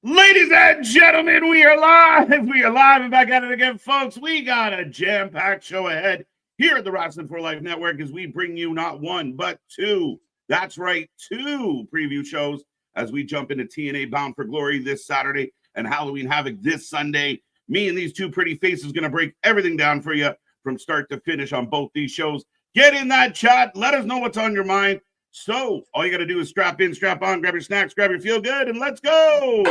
Ladies and gentlemen, we are live. We are live and back at it again, folks. We got a jam-packed show ahead here at the Wrestling for Life Network as we bring you not one, but two. That's right, two preview shows as we jump into TNA Bound for Glory this Saturday and Halloween Havoc this Sunday. Me and these two pretty faces going to break everything down for you from start to finish on both these shows. Get in that chat. Let us know what's on your mind. So all you got to do is strap in, strap on, grab your snacks, grab your feel good, and let's go.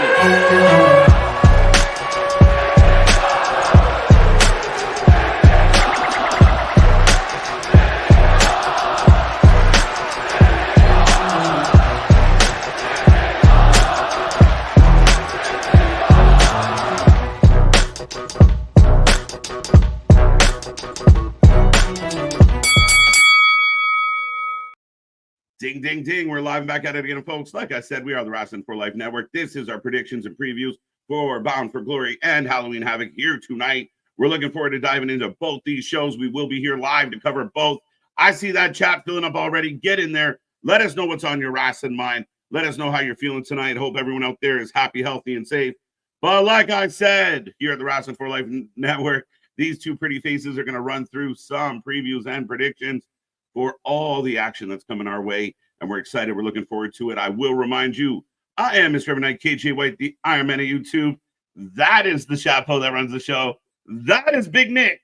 Ding, ding, ding. We're live and back at it again, folks. Like I said, we are the Wrestling for Life Network. This is our predictions and previews for Bound for Glory and Halloween Havoc here tonight. We're looking forward to diving into both these shows. We will be here live to cover both. I see that chat filling up already. Get in there. Let us know what's on your wrestling mind. Let us know how you're feeling tonight. Hope everyone out there is happy, healthy, and safe. But like I said, here at the Wrestling for Life Network, these two pretty faces are going to run through some previews and predictions for all the action that's coming our way, and we're excited. We're looking forward to it. I will remind you, I am Mr. Evernight, KJ White, the Iron Man of YouTube. That is the chapeau that runs the show. That is Big Nick.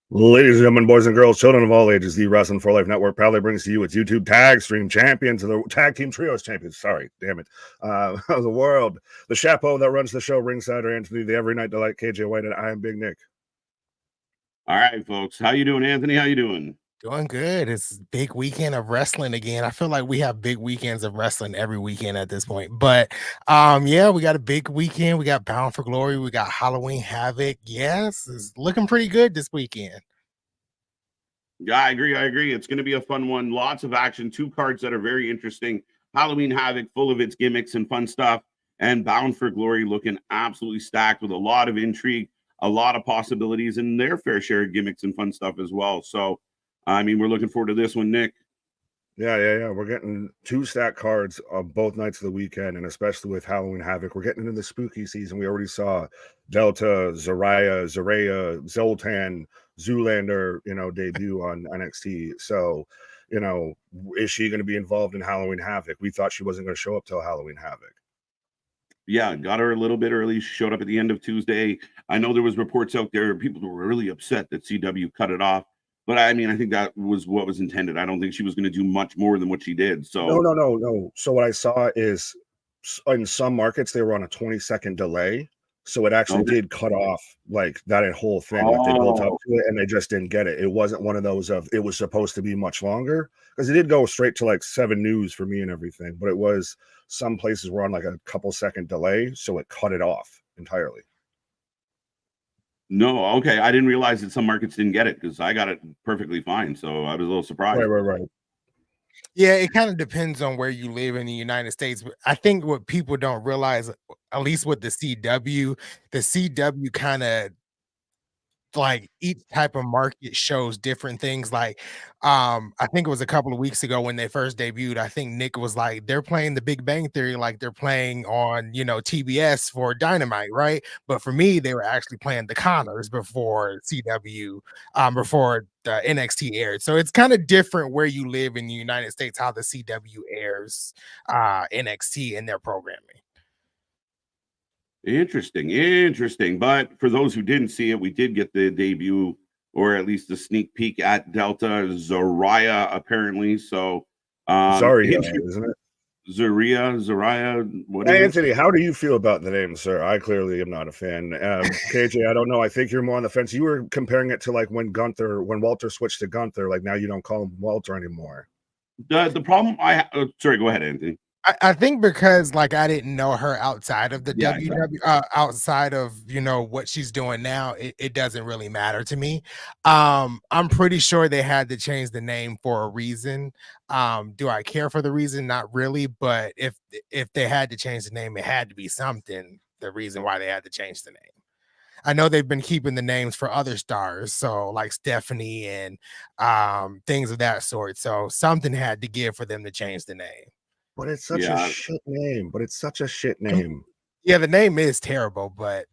Ladies and gentlemen, boys and girls, children of all ages, the Wrestling for Life Network proudly brings to you its YouTube Tag Stream Champions, the Tag Team Trios Champions. Sorry, damn it. Of the world. The chapeau that runs the show, ringside or Anthony, the Every Night Delight, KJ White, and I am Big Nick. All right, folks. How you doing, Anthony? How you doing? Doing good. It's big weekend of wrestling again. I feel like we have big weekends of wrestling every weekend at this point. But yeah, we got a big weekend. We got Bound for Glory. We got Halloween Havoc. Yes, it's looking pretty good this weekend. Yeah, I agree. It's going to be a fun one. Lots of action. Two cards that are very interesting. Halloween Havoc, full of its gimmicks and fun stuff. And Bound for Glory looking absolutely stacked with a lot of intrigue, a lot of possibilities, and their fair share of gimmicks and fun stuff as well. So, I mean, we're looking forward to this one, Nick. Yeah. We're getting two stack cards on both nights of the weekend, and especially with Halloween Havoc. We're getting into the spooky season. We already saw Delta, Zariah, Zoltan, Zoolander, debut on NXT. So, is she going to be involved in Halloween Havoc? We thought she wasn't going to show up till Halloween Havoc. Yeah, got her a little bit early. She showed up at the end of Tuesday. I know there was reports out there. People were really upset that CW cut it off. But I mean, I think that was what was intended. I don't think she was going to do much more than what she did. So no. So what I saw is in some markets they were on a 20-second delay. So it actually did cut off like that whole thing. Like they built up to it and they just didn't get it. It wasn't one of those of it was supposed to be much longer, because it did go straight to like 7 News for me and everything. But it was some places were on like a couple second delay, so it cut it off entirely. No, okay. I didn't realize that some markets didn't get it, because I got it perfectly fine. So I was a little surprised. Right. Yeah, it kind of depends on where you live in the United States. But I think what people don't realize, at least with the CW kind of like each type of market shows different things. Like I think it was a couple of weeks ago when they first debuted, I think Nick was like, they're playing the Big Bang Theory like they're playing on TBS for Dynamite, right? But for me, they were actually playing the Connors before CW, before the NXT aired. So it's kind of different where you live in the United States, how the CW airs NXT in their programming. Interesting. But for those who didn't see it, we did get the debut, or at least the sneak peek at Delta Zariah, apparently. So Zariah, isn't it? Zariah. Hey, Anthony, how do you feel about the name, sir? I clearly am not a fan. KJ, I don't know. I think you're more on the fence. You were comparing it to like when Walter switched to Gunther. Like now you don't call him Walter anymore. The problem sorry, go ahead, Anthony. I think because like I didn't know her outside of the WWE, outside of what she's doing now, it doesn't really matter to me. I'm pretty sure they had to change the name for a reason. Do I care for the reason? Not really, but if they had to change the name, it had to be something. The reason why they had to change the name. I know they've been keeping the names for other stars, so like Stephanie and things of that sort. So something had to give for them to change the name. But it's such a shit name. Yeah, the name is terrible, but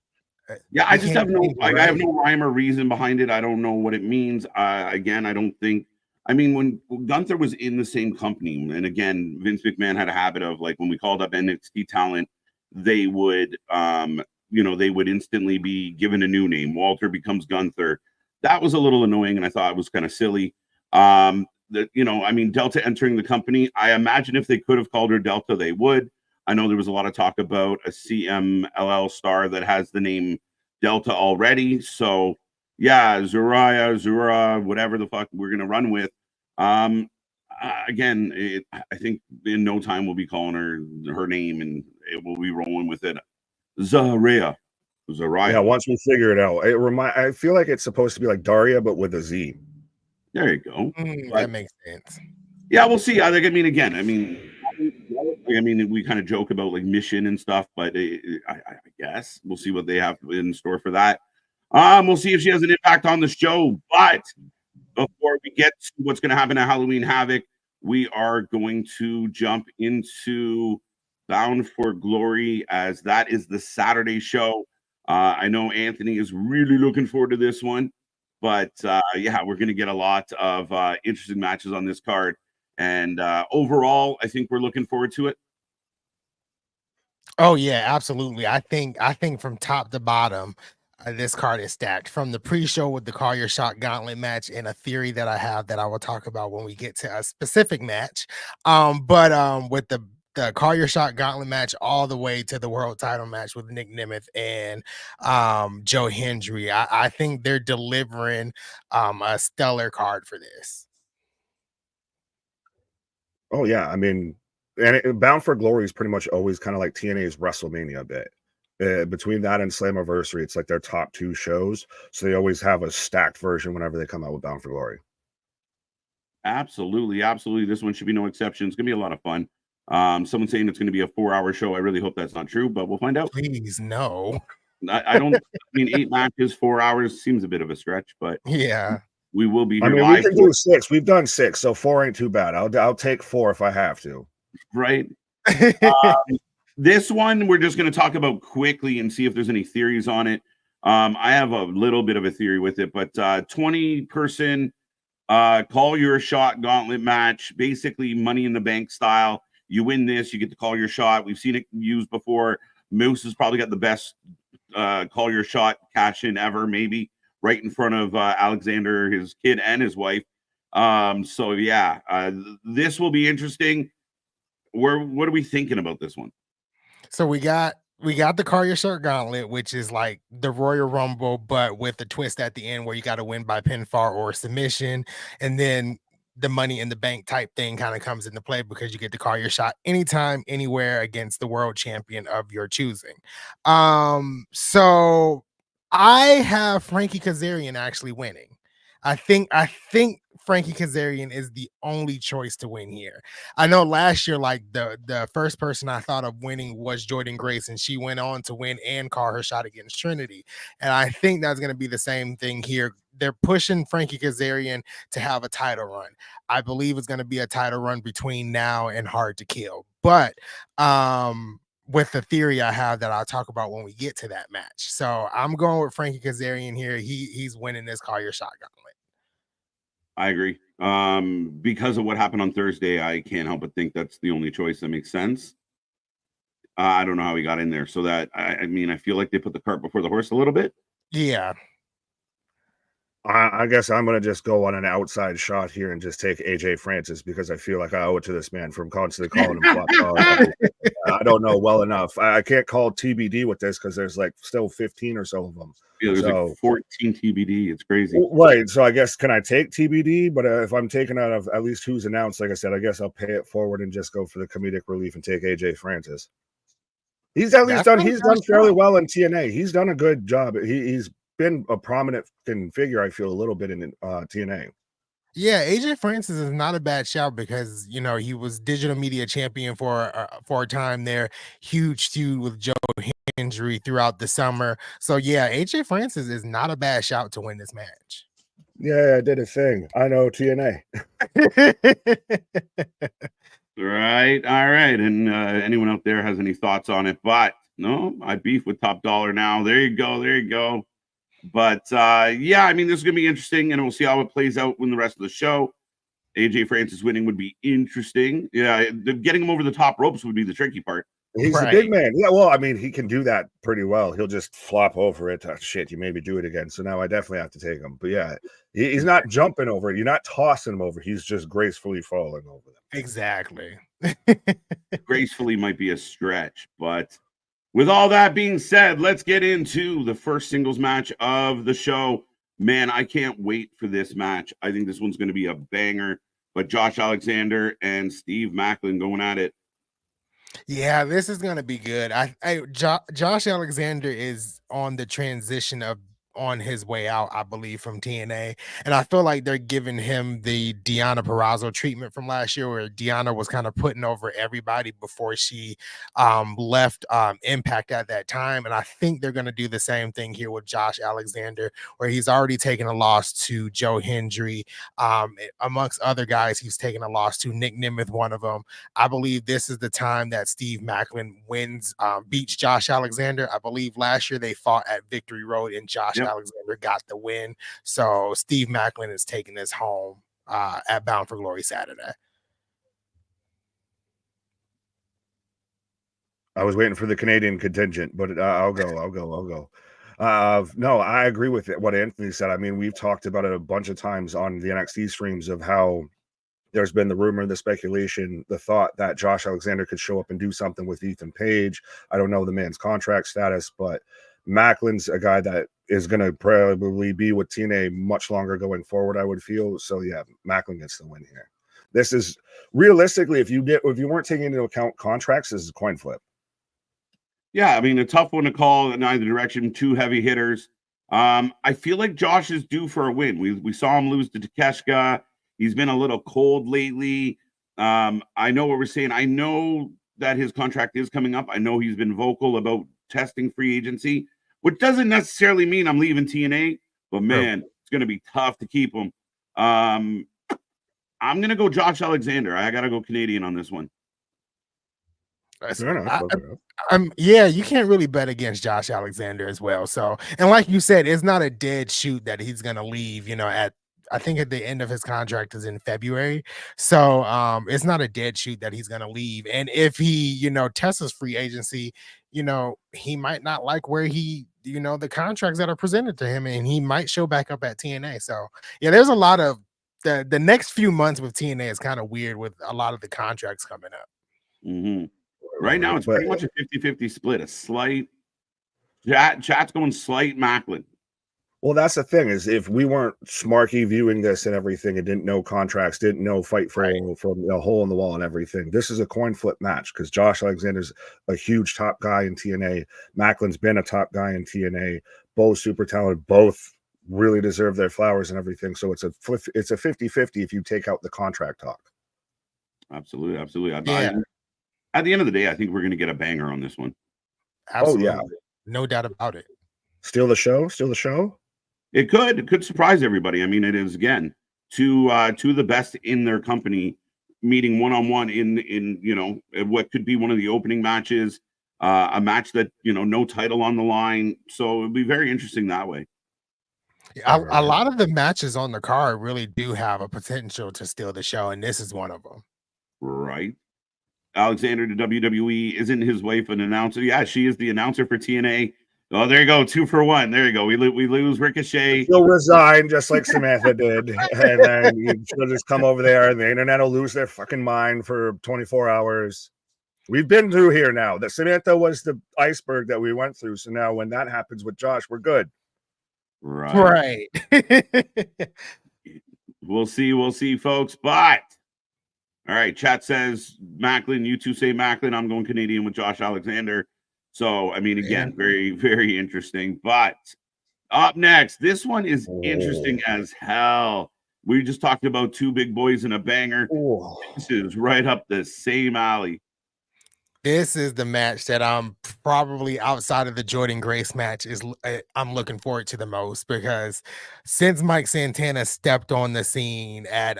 yeah, I just have no think like right. I have no rhyme or reason behind it. I don't know what it means. Again, I don't think. I mean, when Gunther was in the same company, and again, Vince McMahon had a habit of like when we called up NXT talent, they would, they would instantly be given a new name. Walter becomes Gunther. That was a little annoying, and I thought it was kind of silly. I mean, Delta entering the company. I imagine if they could have called her Delta, they would. I know there was a lot of talk about a CMLL star that has the name Delta already. So yeah, Zariah, whatever the fuck we're gonna run with. Again, I think in no time we'll be calling her name and we'll be rolling with it. Zariah. Yeah, once we figure it out. I feel like it's supposed to be like Daria, but with a Z. There you go. That makes sense. Yeah, we'll see. I mean, we kind of joke about like mission and stuff, but I guess we'll see what they have in store for that. We'll see if she has an impact on the show. But before we get to what's going to happen at Halloween Havoc, we are going to jump into Bound for Glory, as that is the Saturday show. I know Anthony is really looking forward to this one, but yeah, we're going to get a lot of interesting matches on this card. And overall, I think we're looking forward to it. Oh yeah, absolutely. I think from top to bottom, this card is stacked. From the pre-show with the Call Your Shot Gauntlet match, and a theory that I have that I will talk about when we get to a specific match. But with the Call Your Shot Gauntlet match all the way to the world title match with Nick Nemeth and Joe Hendry, I think they're delivering a stellar card for this. Oh yeah, I mean, and Bound for Glory is pretty much always kind of like TNA's WrestleMania a bit. Between that and Slammiversary, it's like their top two shows, so they always have a stacked version whenever they come out with Bound for Glory. Absolutely. This one should be no exception. It's gonna be a lot of fun. Someone saying it's gonna be a 4-hour show. I really hope that's not true, but we'll find out. Please, no. I don't. I mean, 8 matches, 4 hours seems a bit of a stretch, but yeah. We will be here. I mean, live. We can do 6. We've done 6, so 4 ain't too bad. I'll take 4 if I have to. Right. This one we're just going to talk about quickly and see if there's any theories on it. I have a little bit of a theory with it, but 20-person Call Your Shot Gauntlet match, basically Money in the Bank style. You win this, you get to call your shot. We've seen it used before. Moose has probably got the best Call Your Shot cash in ever, maybe. Right in front of Alexander, his kid, and his wife. So yeah, this will be interesting. What are we thinking about this one? So we got the Call Your Shot Gauntlet, which is like the Royal Rumble, but with a twist at the end where you got to win by pinfall or submission, and then the Money in the Bank type thing kind of comes into play because you get to call your shot anytime, anywhere against the world champion of your choosing. So I have Frankie Kazarian actually winning. I think Frankie Kazarian is the only choice to win here. I know last year, like the first person I thought of winning was Jordan Grace, and she went on to win and call her shot against Trinity. And I think that's going to be the same thing here. They're pushing Frankie Kazarian to have a title run. I believe it's going to be a title run between now and Hard to Kill. But with the theory I have that I'll talk about when we get to that match. So I'm going with Frankie Kazarian here. He's winning this Call Your Shot Gauntlet. I agree. Because of what happened on Thursday, I can't help but think that's the only choice that makes sense. I don't know how he got in there. So that I mean, I feel like they put the cart before the horse a little bit. Yeah. I guess I'm going to just go on an outside shot here and just take AJ Francis because I feel like I owe it to this man from constantly calling him flop. I don't know well enough. I can't call TBD with this because there's like still 15 or so of them. Yeah, there's like 14 TBD. It's crazy. Right. So I guess, can I take TBD? But if I'm taking out of at least who's announced, like I said, I guess I'll pay it forward and just go for the comedic relief and take AJ Francis. He's at least done fairly well in TNA. He's done a good job. He's been a prominent figure, I feel, a little bit in TNA. Yeah, AJ Francis is not a bad shout because, you know, he was digital media champion for a time there. Huge feud with Joe Hendry throughout the summer. So yeah, AJ Francis is not a bad shout to win this match. Yeah, I did a thing. I know TNA. Right. All right. And anyone out there has any thoughts on it? But No, I beef with Top Dollar now. There you go. There you go. But yeah, I mean, this is going to be interesting, and we'll see how it plays out when the rest of the show. AJ Francis winning would be interesting. Yeah, getting him over the top ropes would be the tricky part. He's a big man. Yeah, well, I mean, he can do that pretty well. He'll just flop over it. Oh, shit, you made me do it again. So now I definitely have to take him. But yeah, he's not jumping over it. You're not tossing him over. He's just gracefully falling over them. Exactly. Gracefully might be a stretch, but with all that being said, let's get into the first singles match of the show. Man, I can't wait for this match. I think this one's going to be a banger. But Josh Alexander and Steve Maclin going at it. Yeah, this is gonna be good. Josh Alexander is on the transition of on his way out, I believe, from TNA, and I feel like they're giving him the Deonna Purrazzo treatment from last year, where Deonna was kind of putting over everybody before she left Impact at that time, and I think they're gonna do the same thing here with Josh Alexander, where he's already taken a loss to Joe Hendry, amongst other guys. He's taken a loss to Nick Nemeth, one of them. I believe this is the time that Steve Maclin beats Josh Alexander. I believe last year they fought at Victory Road and Josh Alexander got the win. So Steve Maclin is taking this home at Bound for Glory Saturday. I was waiting for the Canadian contingent, but I'll go. No, I agree with what Anthony said. I mean, we've talked about it a bunch of times on the NXT streams of how there's been the rumor, the speculation, the thought that Josh Alexander could show up and do something with Ethan Page. I don't know the man's contract status, but Maclin's a guy that is going to probably be with TNA much longer going forward, I would feel. So yeah, Maclin gets the win here. This is realistically, if you weren't taking into account contracts, this is a coin flip. Yeah, I mean, a tough one to call in either direction. Two heavy hitters. I feel like Josh is due for a win. We saw him lose to Takeshka. He's been a little cold lately. I know what we're saying. I know that his contract is coming up. I know he's been vocal about testing free agency, which doesn't necessarily mean I'm leaving TNA, but man, it's going to be tough to keep him. I'm going to go Josh Alexander. I got to go Canadian on this one. Yeah, you can't really bet against Josh Alexander as well. So, and like you said, it's not a dead shoot that he's going to leave, I think at the end of his contract is in February. So it's not a dead shoot that he's going to leave. And if he, tests his free agency, he might not like where the contracts that are presented to him, and he might show back up at TNA. So yeah, there's a lot of the next few months with TNA is kind of weird with a lot of the contracts coming up. Mm-hmm. Right now, it's pretty much a 50-50 split. A slight chat's going slight Maclin. Well, that's the thing is if we weren't smarky viewing this and everything and didn't know contracts, didn't know fight from a hole in the wall and everything, this is a coin flip match because Josh Alexander's a huge top guy in TNA. Macklin's been a top guy in TNA. Both super talented, both really deserve their flowers and everything. So it's a 50-50 if you take out the contract talk. Absolutely. At the end of the day, I think we're going to get a banger on this one. Absolutely. Oh, yeah. No doubt about it. Steal the show? It could surprise everybody. I mean, it is, again, two the best in their company meeting one-on-one in what could be one of the opening matches, a match that, no title on the line. So it'll be very interesting that way. A lot of the matches on the card really do have a potential to steal the show, and this is one of them. Right. Alexander to WWE. Isn't his wife an announcer? Yeah, she is the announcer for TNA. Oh, there you go. 2 for 1. There you go. We lose Ricochet. He'll resign just like Samantha did. And then she'll just come over there and the internet will lose their fucking mind for 24 hours. We've been through here now. That Samantha was the iceberg that we went through. So now when that happens with Josh, we're good. Right. We'll see, folks. But all right, chat says Maclin. You two say Maclin. I'm going Canadian with Josh Alexander. So, I mean, again, very, very interesting. But up next, this one is interesting as hell. We just talked about two big boys and a banger. This is right up the same alley. This is the match that I'm probably outside of the Jordan Grace match I'm looking forward to the most, because since Mike Santana stepped on the scene at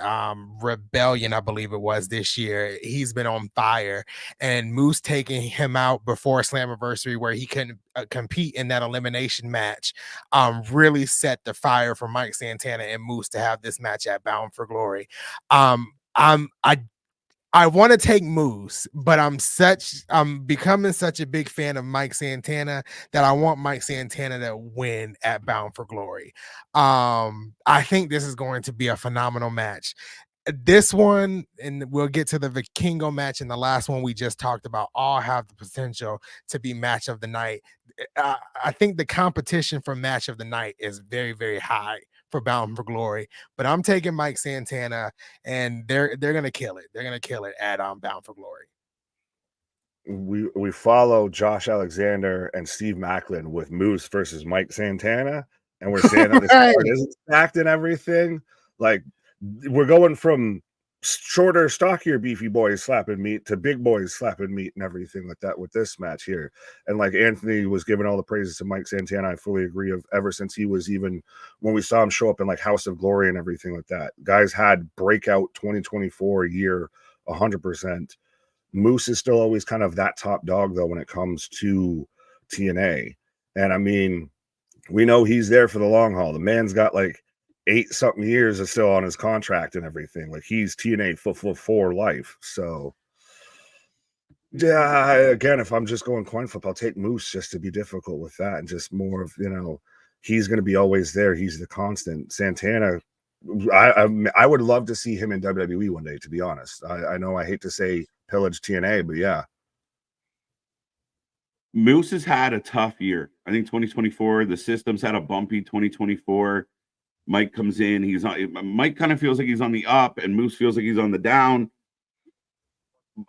Rebellion, I believe it was this year, he's been on fire, and Moose taking him out before Slammiversary where he couldn't compete in that elimination match really set the fire for Mike Santana and Moose to have this match at Bound for Glory. I want to take Moose, but I'm becoming such a big fan of Mike Santana that I want Mike Santana to win at Bound for Glory. I think this is going to be a phenomenal match. This one, and we'll get to the Vikingo match and the last one we just talked about, all have the potential to be match of the night. I think the competition for match of the night is very, very high for Bound for Glory, but I'm taking Mike Santana, and they're gonna kill it. They're gonna kill it at Bound for Glory. We follow Josh Alexander and Steve Maclin with Moose versus Mike Santana, and we're saying that this card isn't stacked and everything. Like, we're going from shorter, stockier, beefy boys slapping meat to big boys slapping meat and everything like that with this match here. And like Anthony was giving all the praises to Mike Santana, I fully agree, of ever since he was, even when we saw him show up in like House of Glory and everything like that. Guys had breakout 2024 year 100%. Moose is still always kind of that top dog though when it comes to TNA. And I mean, we know he's there for the long haul. The man's got like 8-something years is still on his contract and everything. Like, he's TNA for life. So yeah, again, if I'm just going coin flip, I'll take Moose just to be difficult with that, and just more of, you know, he's going to be always there. He's the constant. Santana, I would love to see him in WWE one day, to be honest. I know I hate to say pillage TNA, but yeah. Moose has had a tough year. I think 2024, the system's had a bumpy 2024. Mike comes in, Mike kind of feels like he's on the up, and Moose feels like he's on the down.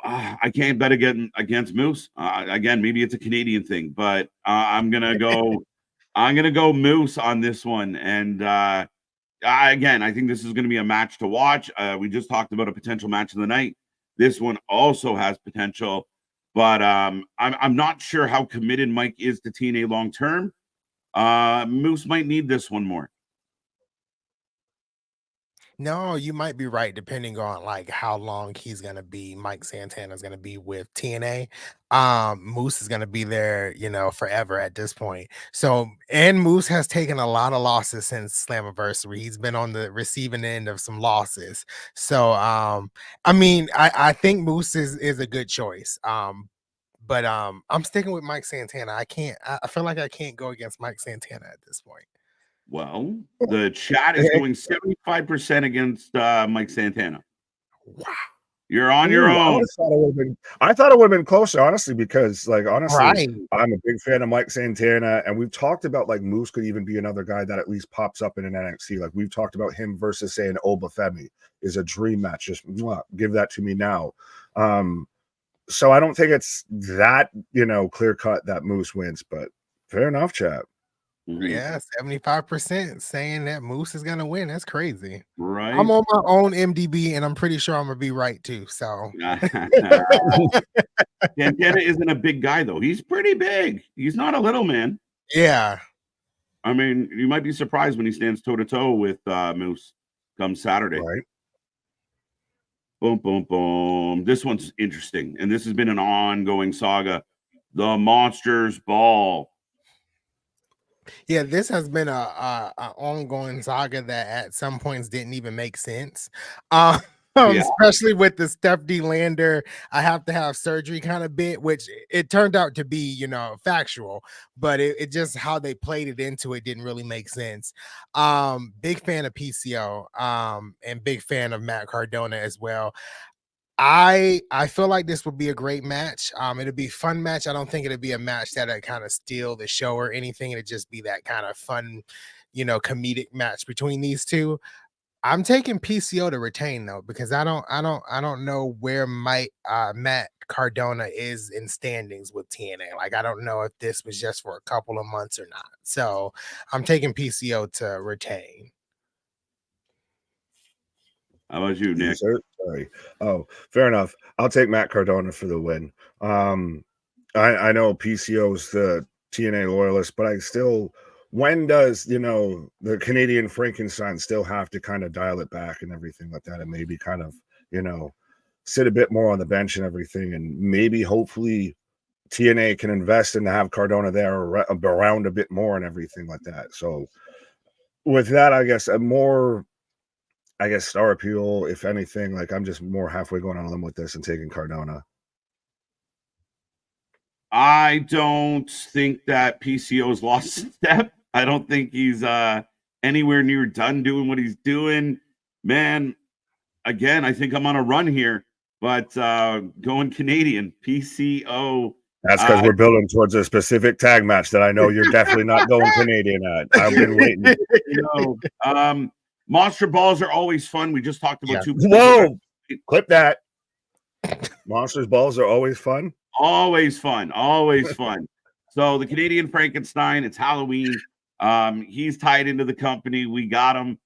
I can't bet against Moose. Again, maybe it's a Canadian thing, but I'm gonna go Moose on this one. And again, I think this is gonna be a match to watch. We just talked about a potential match of the night. This one also has potential, but I'm not sure how committed Mike is to TNA long term. Moose might need this one more. No, you might be right, depending on like how long Mike Santana's gonna be with TNA. Moose is gonna be there, forever at this point. So, and Moose has taken a lot of losses since Slammiversary. He's been on the receiving end of some losses. So I mean, I think Moose is a good choice. But I'm sticking with Mike Santana. I feel like I can't go against Mike Santana at this point. Well, the chat is going 75% against Mike Santana. Wow. You're on your own. I thought it would have been closer, honestly, because honestly, right. I'm a big fan of Mike Santana, and we've talked about like Moose could even be another guy that at least pops up in an NXT. Like, we've talked about him versus, say, an Oba Femi is a dream match. Just give that to me now. So I don't think it's that, clear cut that Moose wins, but fair enough, chat. Yeah, 75% saying that Moose is gonna win. That's crazy. Right. I'm on my own MDB, and I'm pretty sure I'm gonna be right too. So Santana isn't a big guy though. He's pretty big. He's not a little man. Yeah. I mean, you might be surprised when he stands toe to toe with Moose come Saturday. Right. Boom, boom, boom. This one's interesting, and this has been an ongoing saga. The Monsters Ball. Yeah, this has been a ongoing saga that at some points didn't even make sense. Especially with the Steph D. Lander, I have to have surgery kind of bit, which it turned out to be, factual, but it just how they played it into it didn't really make sense. Big fan of PCO, and big fan of Matt Cardona as well. I feel like this would be a great match. It'll be a fun match. I don't think it'll be a match that'll kind of steal the show or anything. It'll just be that kind of fun, comedic match between these two. I'm taking PCO to retain though, because I don't know where Matt Cardona is in standings with TNA. Like, I don't know if this was just for a couple of months or not. So I'm taking PCO to retain. How about you, Nick? Sorry. Oh, fair enough. I'll take Matt Cardona for the win. I know PCO's the TNA loyalist, but I still, when does, the Canadian Frankenstein still have to kind of dial it back and everything like that, and maybe kind of, sit a bit more on the bench and everything, and maybe hopefully TNA can invest and have Cardona there around a bit more and everything like that. So with that, I guess star appeal, if anything, like I'm just more halfway going on a limb with this and taking Cardona. I don't think that PCO's lost a step. I don't think he's anywhere near done doing what he's doing. Man, again, I think I'm on a run here, but going Canadian, PCO. That's because we're building towards a specific tag match that I know you're definitely not going Canadian at. I've been waiting. Monster balls are always fun. We just talked about 2. Whoa! Clip that. Monsters balls are always fun. Always fun. Always fun. So the Canadian Frankenstein, it's Halloween. He's tied into the company. We got him.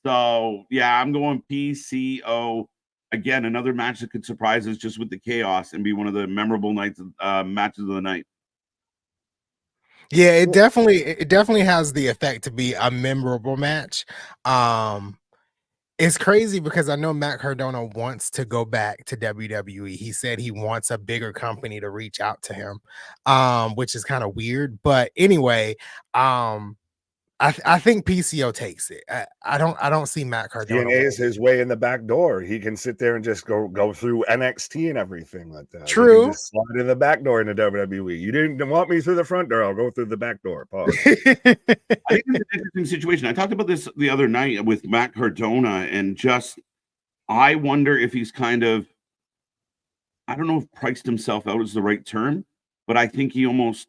So yeah, I'm going PCO. Again, another match that could surprise us just with the chaos and be one of the memorable matches of the night. Yeah, it definitely has the effect to be a memorable match. It's crazy because I know Matt Cardona wants to go back to WWE. He said he wants a bigger company to reach out to him, which is kind of weird. But anyway, I think PCO takes it. I don't see Matt Cardona. TNA is his way in the back door. He can sit there and just go through NXT and everything like that. True. Just slide in the back door into WWE. You didn't want me through the front door. I'll go through the back door. Pause. I think it's an interesting situation. I talked about this the other night with Matt Cardona, and just I wonder if he's kind of, I don't know if priced himself out is the right term, but I think he almost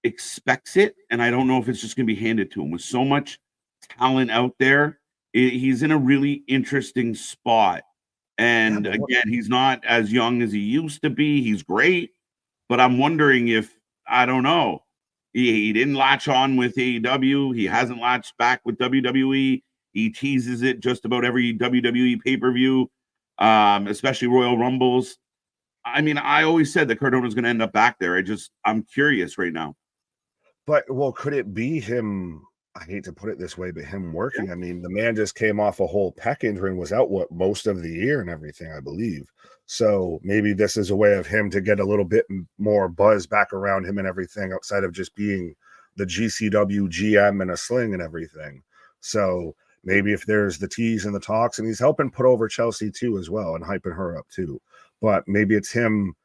expects it, and I don't know if it's just going to be handed to him. With so much talent out there, he's in a really interesting spot. And again, he's not as young as he used to be. He's great, but I'm wondering if, I don't know, he didn't latch on with AEW. He hasn't latched back with WWE. He teases it just about every WWE pay-per-view, especially Royal Rumbles. I mean, I always said that Cardona's going to end up back there. I'm curious right now. But, could it be him? I hate to put it this way, but him working. Yeah. I mean, the man just came off a whole pec injury and was out most of the year and everything, I believe. So maybe this is a way of him to get a little bit more buzz back around him and everything, outside of just being the GCW GM and a sling and everything. So maybe if there's the tease and the talks, and he's helping put over Chelsea too as well and hyping her up too. But maybe it's him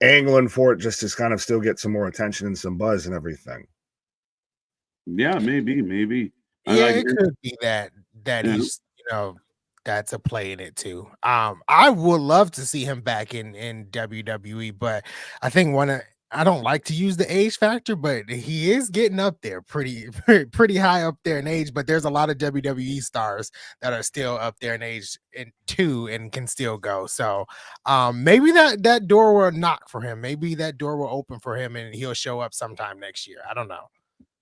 angling for it just to kind of still get some more attention and some buzz and everything. Yeah, maybe. Yeah, it could be that he's, that's a play in it too. I would love to see him back in WWE, but I think I don't like to use the age factor, but he is getting up there pretty high up there in age. But there's a lot of WWE stars that are still up there in age and can still go. So maybe that door will knock for him. Maybe that door will open for him and he'll show up sometime next year. I don't know.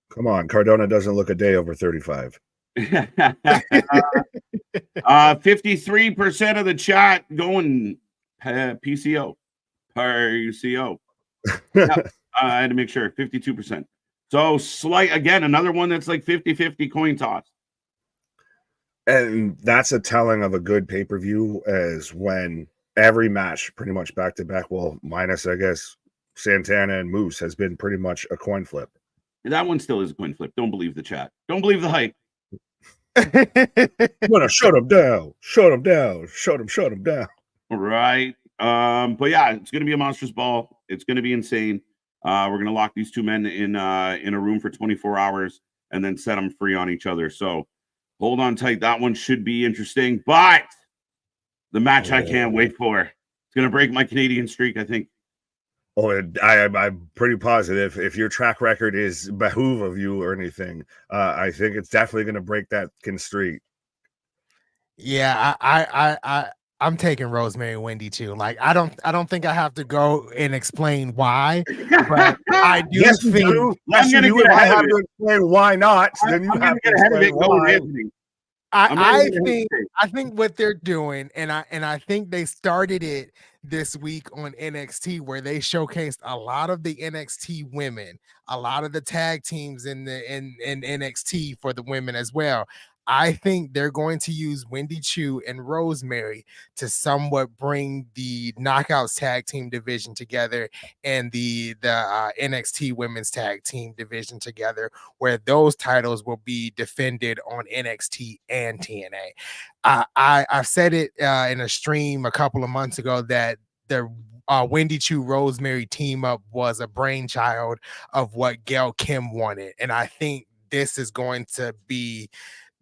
Come on, Cardona doesn't look a day over 35. 53% of the chat going PCO. PCO. Yeah, I had to make sure. 52%. So slight, again, another one that's like 50-50 coin toss. And that's a telling of a good pay-per-view, as when every match pretty much back-to-back, well, minus, I guess, Santana and Moose, has been pretty much a coin flip. And that one still is a coin flip. Don't believe the chat. Don't believe the hype. I'm gonna shut him down. Shut him down. Shut him down. All right. But yeah, it's gonna be a monstrous ball. It's gonna be insane. We're gonna lock these two men in a room for 24 hours and then set them free on each other. So hold on tight. That one should be interesting. But the match I can't wait for. It's gonna break my Canadian streak, I think. Oh, I'm pretty positive if your track record is behoove of you or anything, I think it's definitely going to break that streak. Yeah, I'm taking Rosemary Wendy too. Like, I don't think I have to go and explain why, but I do think I have to explain why not. Then you have to explain why. I think what they're doing, and I think they started it this week on NXT, where they showcased a lot of the NXT women, a lot of the tag teams in NXT for the women as well. I think they're going to use Wendy Chu and Rosemary to somewhat bring the Knockouts tag team division together and the NXT women's tag team division together, where those titles will be defended on NXT and TNA. I've said it in a stream a couple of months ago that the Wendy Chu Rosemary team up was a brainchild of what Gail Kim wanted, and I think this is going to be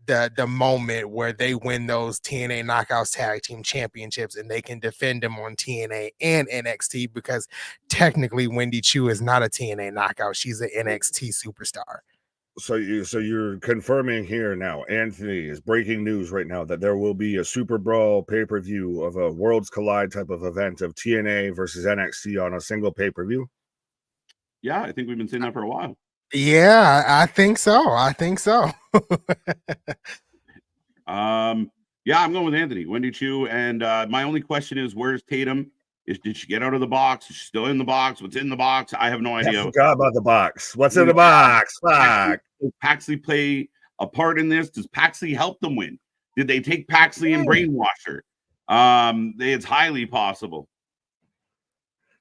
the moment where they win those TNA Knockouts Tag Team Championships and they can defend them on TNA and NXT, because technically Wendy Chu is not a TNA knockout. She's an NXT superstar. So you're confirming here now, Anthony, is breaking news right now that there will be a Super Brawl pay-per-view of a Worlds Collide type of event of TNA versus NXT on a single pay-per-view? Yeah, I think we've been saying that for a while. Yeah, I think so. Yeah, I'm going with Anthony, Wendy Chu, and my only question is, where's Tatum? Did she get out of the box? Is she still in the box? What's in the box? I have no idea. I forgot about the box. What's in the box? Fuck. Does Paxley play a part in this? Does Paxley help them win? Did they take Paxley and brainwash her? It's highly possible.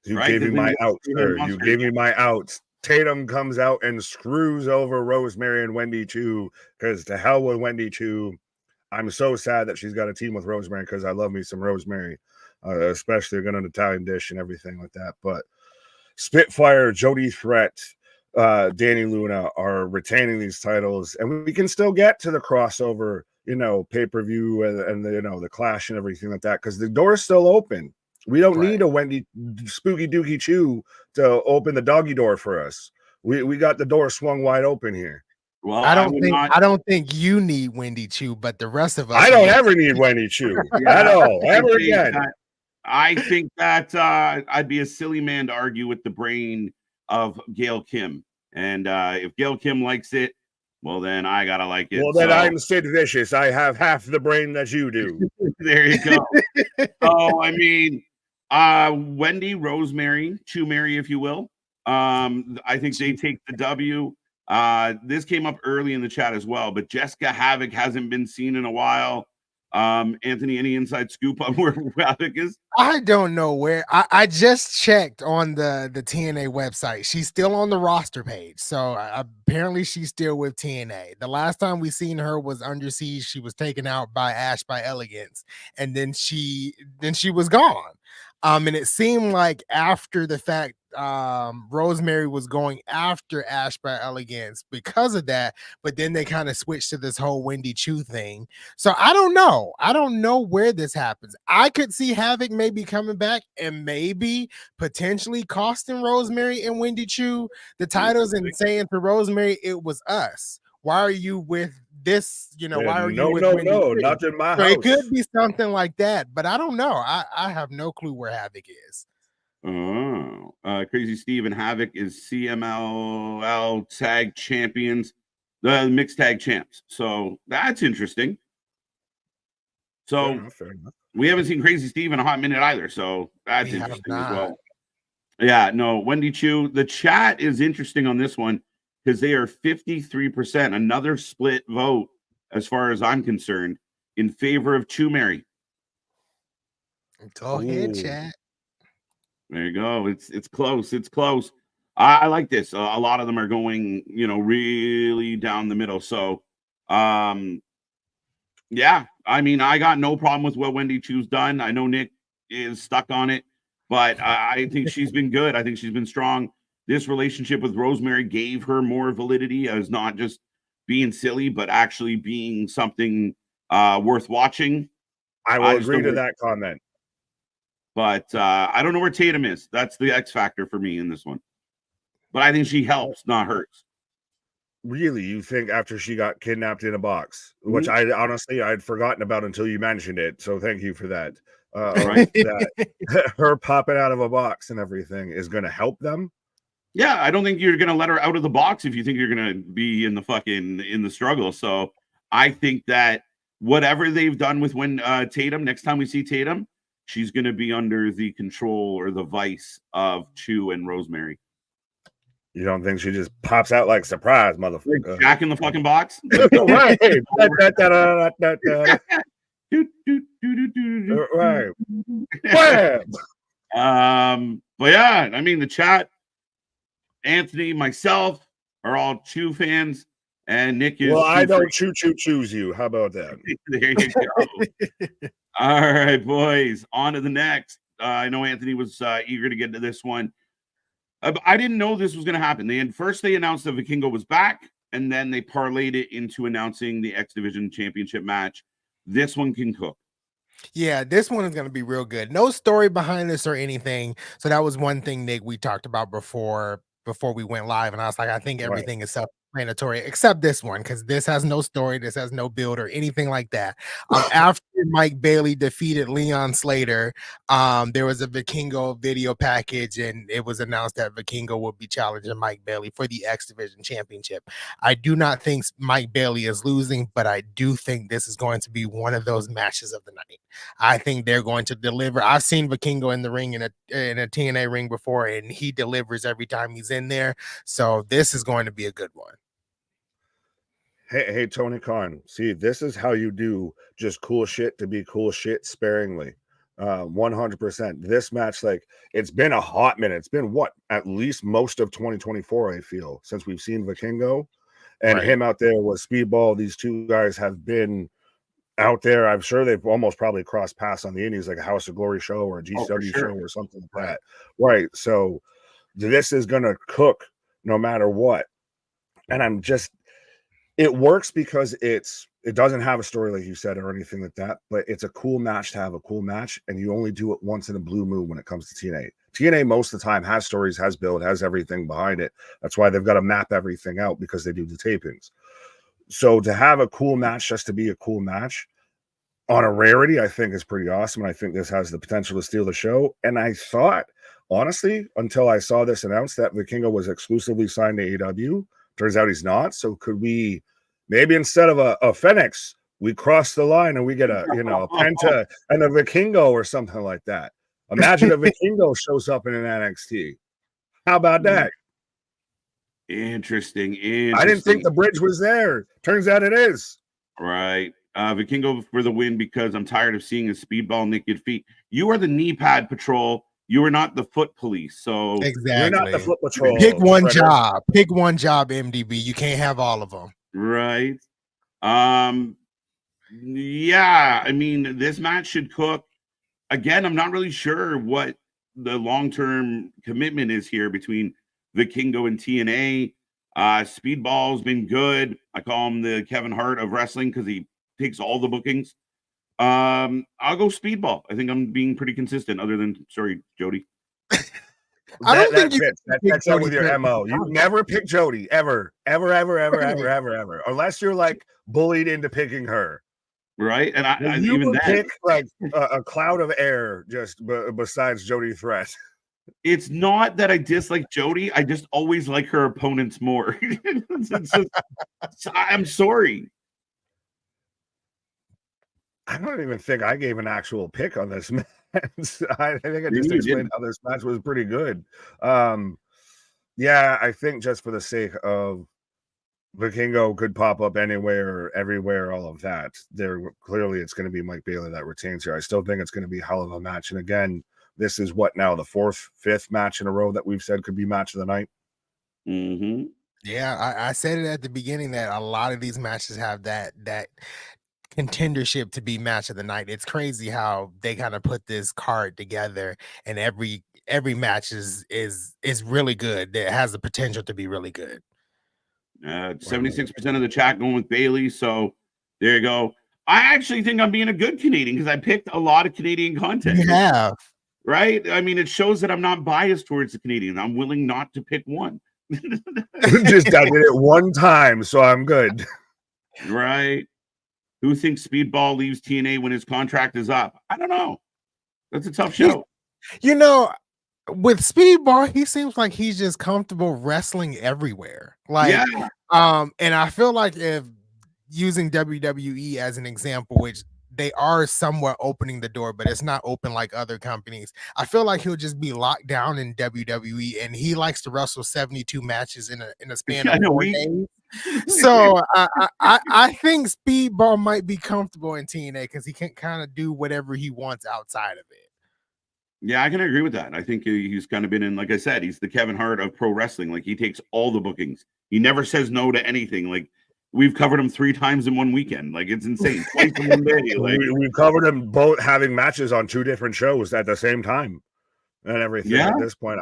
You gave me my out, sir. You gave me my out. Tatum comes out and screws over Rosemary and Wendy Chu, because to hell with Wendy Chu. I'm so sad that she's got a team with Rosemary, because I love me some Rosemary, especially going on Italian dish and everything like that. But Spitfire, Jody Threat, Danny Luna are retaining these titles, and we can still get to the crossover, pay-per-view and the clash and everything like that, because the door is still open. We don't need a Wendy Spooky Dookie Chu to open the doggy door for us. We got the door swung wide open here. Well, I don't think you need Wendy Chu, but the rest of us. I don't ever need Wendy Chu at all, ever again. I think that I'd be a silly man to argue with the brain of Gail Kim, and if Gail Kim likes it, well, then I gotta like it. Well, then I'm Sid Vicious. I have half the brain that you do. There you go. So I mean, Wendy, Rosemary, Chu Mary, if you will. I think they take the W. This came up early in the chat as well, but Jessica Havoc hasn't been seen in a while. Anthony, any inside scoop on where Havoc is? I don't know where. I just checked on the TNA website. She's still on the roster page, so apparently she's still with TNA. The last time we seen her was Under Siege. She was taken out by Ash by Elegance, and then she was gone. And it seemed like after the fact, Rosemary was going after Ash by Elegance because of that, but then they kind of switched to this whole Wendy Chu thing. So I don't know where this happens. I could see Havoc maybe coming back and maybe potentially costing Rosemary and Wendy Chu the titles and saying to Rosemary, it was us. Why are you with this? Why are you with Wendy Chu? Not in my house. It could be something like that, but I don't know. I have no clue where Havoc is. Oh, Crazy Steve and Havoc is CMLL tag champions, the mixed tag champs. So that's interesting. So we haven't seen Crazy Steve in a hot minute either. So that's interesting as well. Yeah, no, Wendy Chu. The chat is interesting on this one because they are 53%, another split vote as far as I'm concerned, in favor of Chu Mary. Go ahead, chat. There you go. It's close. It's close. I like this. A lot of them are going, really down the middle. So, yeah. I mean, I got no problem with what Wendy Chu's done. I know Nick is stuck on it, but I think she's been good. I think she's been strong. This relationship with Rosemary gave her more validity as not just being silly, but actually being something worth watching. I will agree to that comment. But I don't know where Tatum is. That's the X factor for me in this one. But I think she helps, not hurts. Really? You think after she got kidnapped in a box, which I honestly, I'd forgotten about until you mentioned it. So thank you for that. Right? That her popping out of a box and everything is going to help them. Yeah, I don't think you're going to let her out of the box if you think you're going to be in the struggle. So I think that whatever they've done with when Tatum, next time we see Tatum, she's going to be under the control or the vice of Chu and Rosemary. You don't think she just pops out like surprise, motherfucker? Like Jack in the fucking box? Right. Right. But yeah, I mean, the chat, Anthony, myself are all Chu fans, and Nick is. Well, I don't choose you. How about that? There you go. All right, boys, on to the next. I know Anthony was eager to get to this one. I didn't know this was going to happen. They announced that Vikingo was back, and then they parlayed it into announcing the X Division Championship match. This one can cook. Yeah, this one is going to be real good. No story behind this or anything. So that was one thing, Nick, we talked about before we went live, and I was like, I think everything is self-explanatory except this one, because this has no story, this has no build or anything like that. After Mike Bailey defeated Leon Slater, there was a Vikingo video package, and it was announced that Vikingo would be challenging Mike Bailey for the X Division Championship. I do not think Mike Bailey is losing, but I do think this is going to be one of those matches of the night. I think they're going to deliver. I've seen Vikingo in the ring in a TNA ring before, and he delivers every time he's in there. So this is going to be a good one. Hey, Tony Khan. See, this is how you do just cool shit to be cool shit sparingly. 100%. This match, like, it's been a hot minute. It's been at least most of 2024, I feel, since we've seen Vikingo and him out there with Speedball. These two guys have been out there. I'm sure they've almost probably crossed paths on the indies, like a House of Glory show or a GCW show or something like that. Right. So this is going to cook no matter what. And it works because it doesn't have a story like you said or anything like that, but it's a cool match to have a cool match, and you only do it once in a blue moon when it comes to TNA. TNA most of the time has stories, has build, has everything behind it. That's why they've got to map everything out, because they do the tapings. So to have a cool match just to be a cool match on a rarity, I think is pretty awesome. And I think this has the potential to steal the show. And I thought, honestly, until I saw this announced, that Vikingo was exclusively signed to AEW. Turns out he's not. So could we maybe instead of a Phoenix, we cross the line and we get a Penta and a Vikingo or something like that? Imagine a Vikingo shows up in an NXT. How about that? Interesting. I didn't think the bridge was there. Turns out it is. Right. Vikingo for the win, because I'm tired of seeing his Speedball naked feet. You are the knee pad patrol. You are not the foot police. So exactly. You're not the foot patrol. Pick one job. Pick one job, MDB. You can't have all of them. Right. Yeah, I mean, this match should cook. Again, I'm not really sure what the long-term commitment is here between Vikingo and TNA. Speedball's been good. I call him the Kevin Hart of wrestling because he takes all the bookings. I'll go Speedball. I think I'm being pretty consistent, other than, sorry, Jody. I don't think that's up with your MO. You never pick Jody, ever, unless you're like bullied into picking her. Right. And I you even would then pick like a cloud of air just besides Jody Threat. It's not that I dislike Jody. I just always like her opponents more. I'm sorry. I don't even think I gave an actual pick on this match. I think I just explained how this match was pretty good. Yeah, I think just for the sake of Vikingo could pop up anywhere, everywhere, all of that. Clearly it's going to be Mike Bailey that retains here. I still think it's going to be a hell of a match. And again, this is what now, the fifth match in a row that we've said could be match of the night. Mm-hmm. Yeah, I said it at the beginning that a lot of these matches have that contendership to be match of the night. It's crazy how they kind of put this card together, and every match is really good. It has the potential to be really good. 76% of the chat going with Bailey, so there you go. I actually think I'm being a good Canadian because I picked a lot of Canadian content. You have. Right? I mean, it shows that I'm not biased towards the Canadian. I'm willing not to pick one. Just I did it one time, so I'm good. Right? Who thinks Speedball leaves TNA when his contract is up? I don't know. That's a tough show. You know, with Speedball, he seems like he's just comfortable wrestling everywhere. Like, and I feel like if using WWE as an example, which they are somewhat opening the door, but it's not open like other companies. I feel like he'll just be locked down in WWE, and he likes to wrestle 72 matches in a span of 4 days. So I think Speedball might be comfortable in TNA because he can kind of do whatever he wants outside of it. Yeah, I can agree with that. I think he's kind of been in, like I said, he's the Kevin Hart of pro wrestling. Like, he takes all the bookings. He never says no to anything. Like, we've covered him 3 times in one weekend. Like, it's insane. Twice in one day. Like, we've covered him both having matches on 2 different shows at the same time and everything. Yeah, at this point,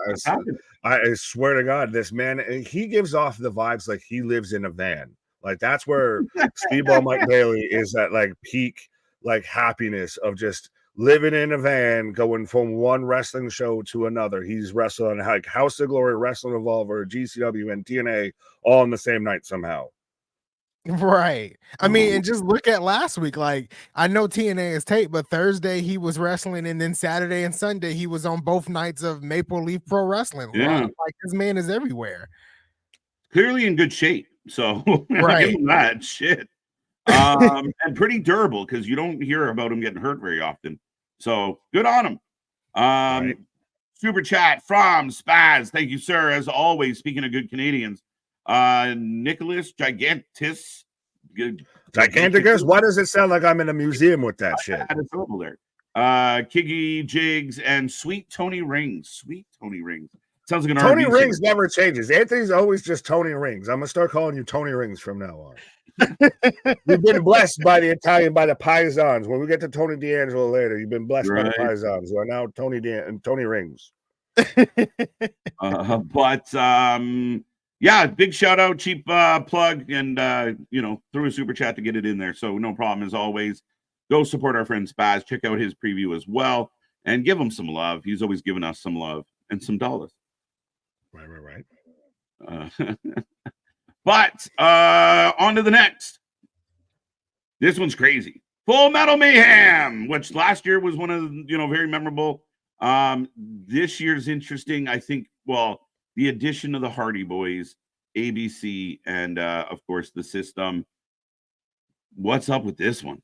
I swear to God, this man, he gives off the vibes like he lives in a van. Like, that's where Speedball Mike Bailey is at, like, peak, like, happiness of just living in a van, going from one wrestling show to another. He's wrestling like House of Glory, Wrestling Revolver, GCW, and TNA all on the same night somehow. Right. I mean, and just look at last week. Like, I know TNA is tape, but Thursday he was wrestling, and then Saturday and Sunday he was on both nights of Maple Leaf Pro Wrestling. Yeah, like this man is everywhere. Clearly in good shape. So right, give him that shit. And pretty durable, because you don't hear about him getting hurt very often. So good on him. Right. Super chat from Spaz. Thank you, sir. As always, speaking of good Canadians, Nicholas Gigantus. Giganticus? Why does it sound like I'm in a museum with that shit? There. Kiggy Jigs and Sweet Tony Rings. Sweet Tony Rings. Sounds like an Tony RV Rings singer. Never changes. Anthony's always just Tony Rings. I'm gonna start calling you Tony Rings from now on. You've been blessed by the Paisans. When we get to Tony D'Angelo later, you've been blessed by the Paisans, who are now Tony Rings. Yeah, big shout out, cheap plug, and threw a super chat to get it in there. So no problem as always. Go support our friend Spaz. Check out his preview as well, and give him some love. He's always given us some love and some dollars. Right. But on to the next. This one's crazy. Full Metal Mayhem, which last year was one of very memorable. This year's interesting. I think. Well, the addition of the Hardy Boys, ABC, and of course the System. What's up with this one?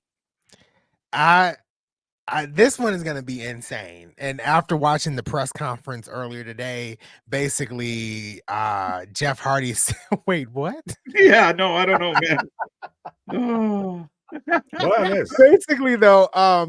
This one is going to be insane. And after watching the press conference earlier today, basically, Jeff Hardy said, wait, what? Yeah, no, I don't know, man. Basically, though,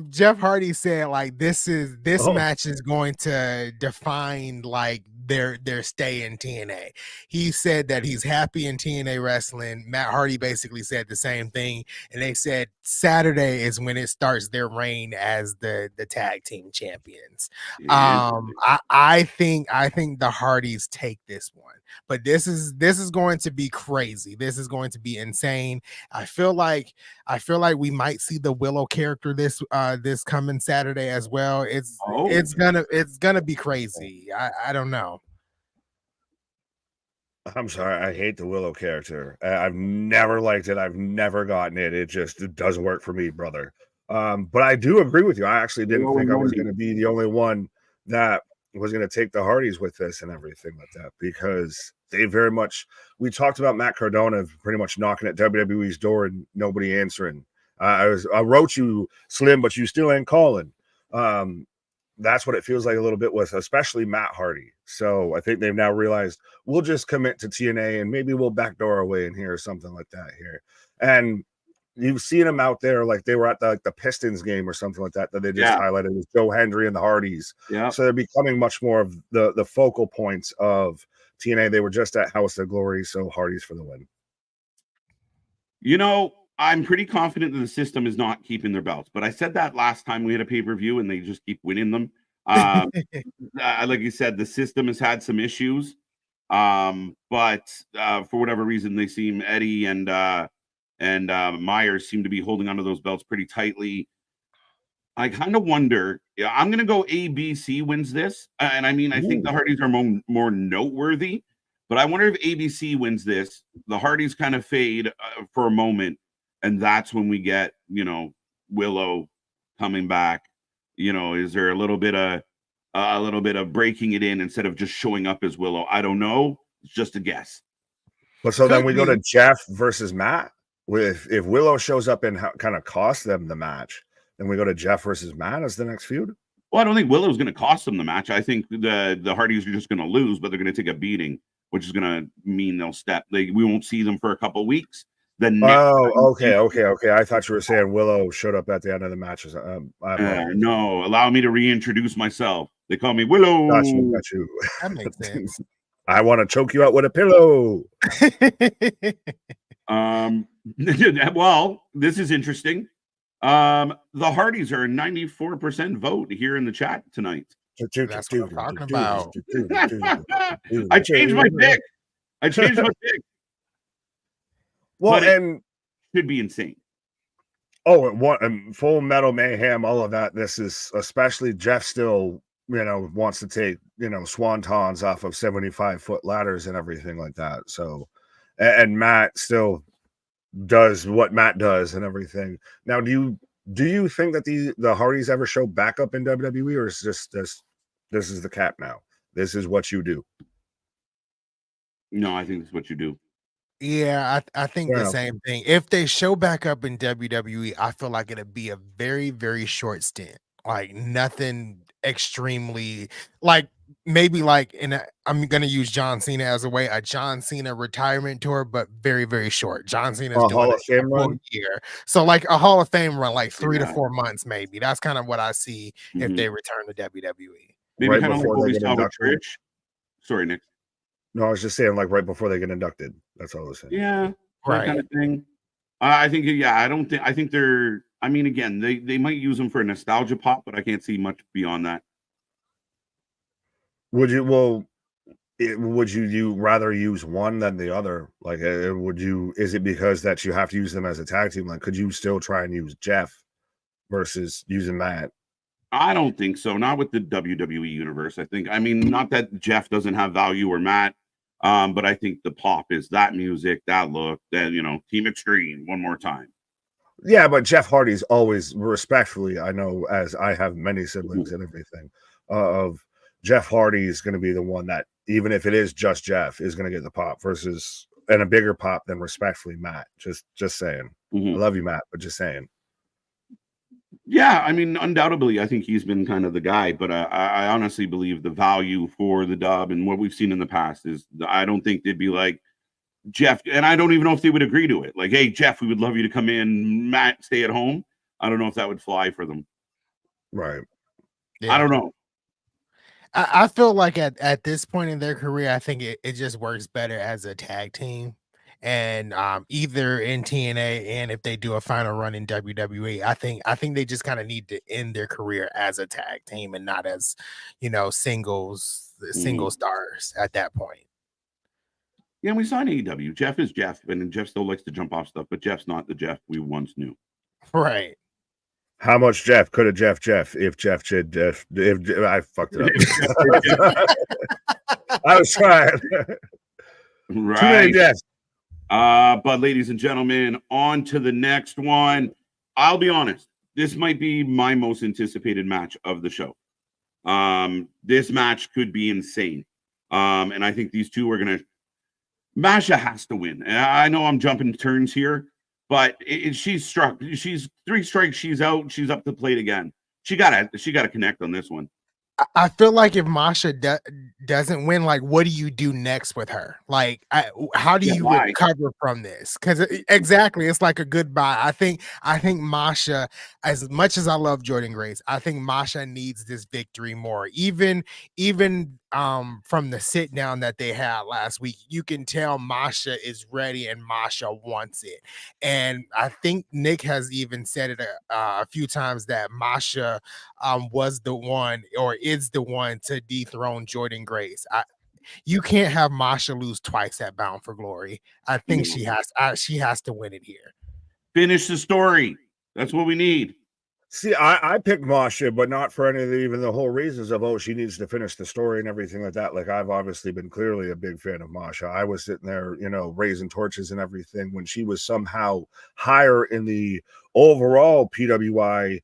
Jeff Hardy said, like, this match is going to define, like, their stay in TNA. He said that he's happy in TNA wrestling. Matt Hardy basically said the same thing, and they said Saturday is when it starts their reign as the tag team champions. I think the Hardys take this one, but this is going to be crazy. This is going to be insane. I feel like we might see the Willow character this coming Saturday as well. It's gonna be crazy. I don't know. I'm sorry, I hate the Willow character. I've never liked it. I've never gotten it. It doesn't work for me, brother. But I do agree with you. I actually didn't think I was going to be the only one that was going to take the Hardys with this and everything like that, because they very much. We talked about Matt Cardona pretty much knocking at WWE's door and nobody answering. I wrote you, Slim, but you still ain't calling. That's what it feels like a little bit with, especially Matt Hardy. So I think they've now realized we'll just commit to TNA and maybe we'll backdoor our way in here or something like that here. And you've seen them out there, like they were at the Pistons game or something like that they just highlighted with Joe Hendry and the Hardys. Yeah. So they're becoming much more of the focal points of TNA. They were just at House of Glory, so Hardys for the win. I'm pretty confident that the System is not keeping their belts, but I said that last time we had a pay-per-view and they just keep winning them. Like you said, the System has had some issues, but for whatever reason, they seem Eddie and Myers seem to be holding onto those belts pretty tightly. I kind of wonder. I'm going to go ABC wins this, and I mean I think the Hardys are more noteworthy, but I wonder if ABC wins this. The Hardys kind of fade for a moment. And that's when we get, Willow coming back. Is there a little bit of breaking it in instead of just showing up as Willow? I don't know. It's just a guess. But so then we go to Jeff versus Matt. if Willow shows up and kind of costs them the match, then we go to Jeff versus Matt as the next feud. Well, I don't think Willow's going to cost them the match. I think the Hardys are just going to lose, but they're going to take a beating, which is going to mean they'll step. We won't see them for a couple of weeks. Okay. I thought you were saying Willow showed up at the end of the matches. No, allow me to reintroduce myself. They call me Willow. Got you. That makes sense. I want to choke you out with a pillow. Well, this is interesting. The Hardys are 94% vote here in the chat tonight. That's what I'm talking about. I changed my pick. Well, but and should be insane. Oh, Full Metal Mayhem, all of that. This is especially Jeff still, wants to take, swantons off of 75-foot ladders and everything like that. So, and Matt still does what Matt does and everything. Now, do you think that the Hardys ever show back up in WWE, or is just this is the cap now? This is what you do. No, I think this is what you do. Yeah, I think the same thing. If they show back up in WWE, I feel like it'd be a very, very short stint. Like nothing extremely, like maybe like I'm gonna use John Cena as a John Cena retirement tour, but very, very short. John Cena's doing Hall of Fame run year, so like a Hall of Fame run, like 3 to 4 months, maybe. That's kind of what I see if they return to WWE. Maybe right kind of like what we saw with Trish. Sorry, Nick. No, I was just saying, like right before they get inducted. That's all I was saying. Yeah, right. Kind of thing. I think. Yeah, I don't think. I think they're. I mean, again, they might use them for a nostalgia pop, but I can't see much beyond that. Would you? Well, would you rather use one than the other? Like, would you? Is it because that you have to use them as a tag team? Like, could you still try and use Jeff versus using Matt? I don't think so. Not with the WWE universe. I mean, not that Jeff doesn't have value or Matt, but I think the pop is that music, that look, that Team Extreme one more time. Yeah, but Jeff Hardy's always respectfully, I know, as I have many siblings and everything, of Jeff Hardy is going to be the one that, even if it is just Jeff, is going to get the pop versus and a bigger pop than respectfully Matt. Just saying. I love you, Matt, but just saying. Yeah, I mean, undoubtedly, I think he's been kind of the guy, but I honestly believe the value for the dub and what we've seen in the past is I don't think they'd be like Jeff, and I don't even know if they would agree to it. Like, hey, Jeff, we would love you to come in. Matt, stay at home. I don't know if that would fly for them. Right. Yeah. I don't know. I feel like at this point in their career, I think it just works better as a tag team. And either in TNA and if they do a final run in WWE, I think they just kind of need to end their career as a tag team and not as single stars at that point. Yeah, we saw in AEW. Jeff is Jeff, and Jeff still likes to jump off stuff, but Jeff's not the Jeff we once knew. Right. How much Jeff could have Jeff if Jeff did if I fucked it up? I was trying. Right. Too many Jeffs. But ladies and gentlemen, on to the next one. I'll be honest, this might be my most anticipated match of the show. This match could be insane. And I think these two are gonna. Masha has to win. And I know I'm jumping turns here, but she's struck. She's 3 strikes. She's out. She's up to the plate again. She gotta connect on this one. I feel like if Masha doesn't win, like, what do you do next with her? Like, how do you recover from this? Because exactly, it's like a goodbye. I think Masha, as much as I love Jordynne Grace, I think Masha needs this victory more. Even from the sit down that they had last week, you can tell Masha is ready and Masha wants it. And I think Nick has even said it a few times that Masha was the one or is the one to dethrone Jordynne Grace. You can't have Masha lose twice at Bound for Glory. I think she has to win it here. Finish the story. That's what we need. See, I picked Masha, but not for any of even the whole reasons of, she needs to finish the story and everything like that. Like, I've obviously been clearly a big fan of Masha. I was sitting there, raising torches and everything when she was somehow higher in the overall PWI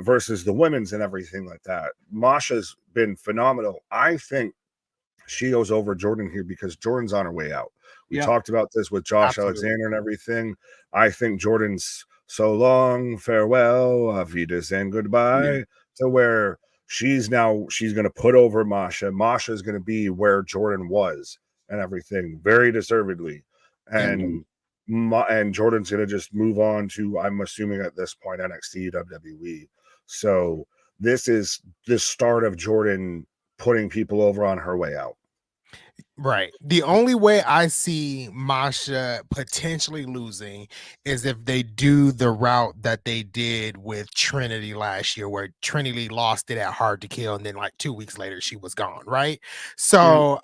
versus the women's and everything like that. Masha's been phenomenal. I think she goes over Jordan here because Jordan's on her way out. We Yeah. talked about this with Josh Absolutely. Alexander and everything. I think Jordan's so long, farewell, auf Wiedersehen, goodbye, to where she's going to put over Masha. Masha is going to be where Jordan was and everything, very deservedly. And Jordan's going to just move on to, I'm assuming at this point, NXT, WWE. So this is the start of Jordan putting people over on her way out. Right. The only way I see Masha potentially losing is if they do the route that they did with Trinity last year, where Trinity lost it at Hard to Kill, and then like 2 weeks later she was gone. Right. So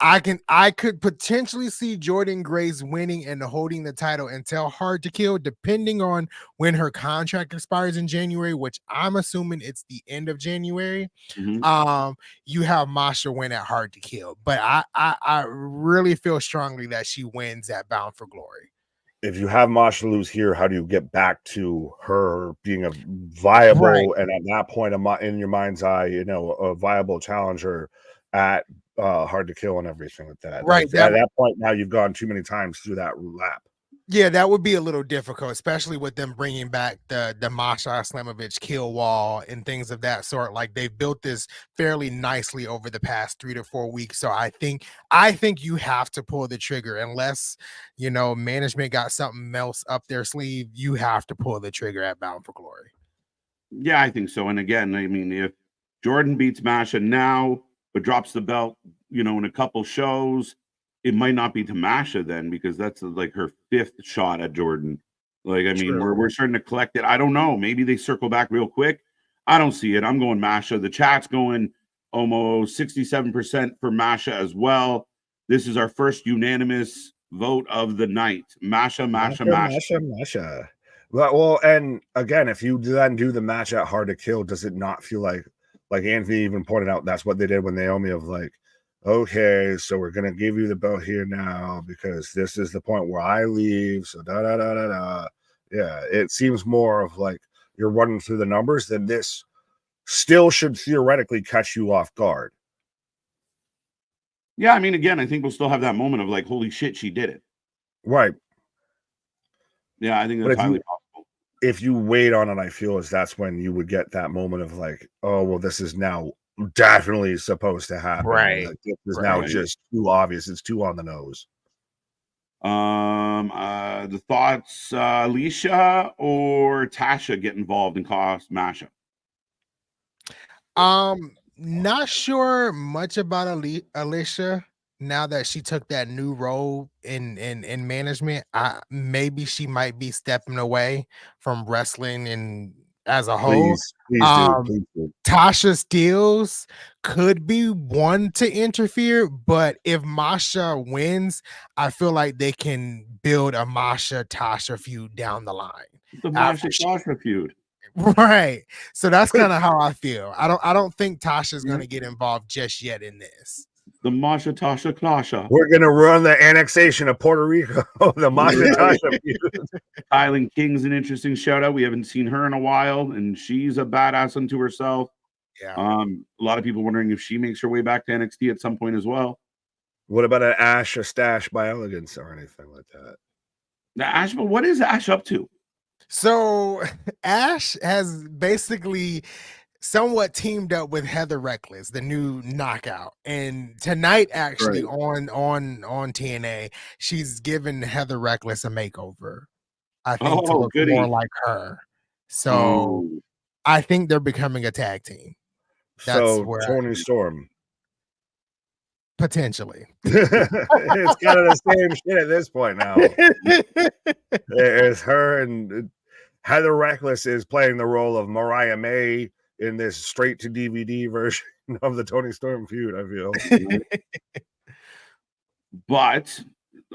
I could potentially see Jordan Grace winning and holding the title until Hard to Kill, depending on when her contract expires in January, which I'm assuming it's the end of January. You have Masha win at Hard to Kill, but I really feel strongly that she wins at Bound for Glory. If you have Masha lose here, how do you get back to her being a viable and at that point in your mind's eye, a viable challenger at Hard to Kill and everything like that? Right. At that point, now you've gone too many times through that lap. Yeah, that would be a little difficult, especially with them bringing back the Masha Slamovich kill wall and things of that sort. Like they've built this fairly nicely over the past 3 to 4 weeks. So I think you have to pull the trigger unless management got something else up their sleeve. You have to pull the trigger at Bound for Glory. Yeah, I think so. And again, I mean, if Jordan beats Masha now, but drops the belt, in a couple shows, it might not be to Masha then, because that's like her 5th shot at Jordan. Like, I mean, we're starting to collect it. I don't know. Maybe they circle back real quick. I don't see it. I'm going Masha. The chat's going almost 67% for Masha as well. This is our first unanimous vote of the night. Masha. Well, and again, if you then do the match at Hard to Kill, does it not feel like Anthony even pointed out, that's what they did with Naomi, of like, okay, so we're gonna give you the belt here now because this is the point where I leave. So yeah, it seems more of like you're running through the numbers than this still should theoretically catch you off guard. Yeah, I mean, again, I think we'll still have that moment of like, holy shit, she did it. Right. Yeah, I think that's highly possible. If you wait on it, I feel that's when you would get that moment of like, oh, well, this is now definitely supposed to happen. Right. Like, this is now just too obvious. It's too on the nose. The thoughts, Alicia or Tasha get involved and cost Masha? Not sure much about Alicia now that she took that new role in management. Maybe she might be stepping away from wrestling and as a whole. Please do. Tasha Steelz could be one to interfere, but if Masha wins, I feel like they can build a Masha Tasha feud down the line. The Masha Tasha feud. Right. So that's kind of how I feel. I don't think Tasha's going to get involved just yet in this. The Masha Tasha Clasha. We're going to run the annexation of Puerto Rico. The Masha Tasha feud. Island King's an interesting shout out. We haven't seen her in a while, and she's a badass unto herself. Yeah. A lot of people wondering if she makes her way back to NXT at some point as well. What about an Ash or Stash by Elegance or anything like that? The Ash, but what is Ash up to? So Ash has basically somewhat teamed up with Heather Reckless, the new Knockout, and tonight actually on TNA, she's given Heather Reckless a makeover. I think to look more like her. So I think they're becoming a tag team. That's so Tony Storm. Potentially. It's kind of the same shit at this point now. It's her and Heather Reckless is playing the role of Mariah May in this straight to DVD version of the Tony Storm feud, I feel. But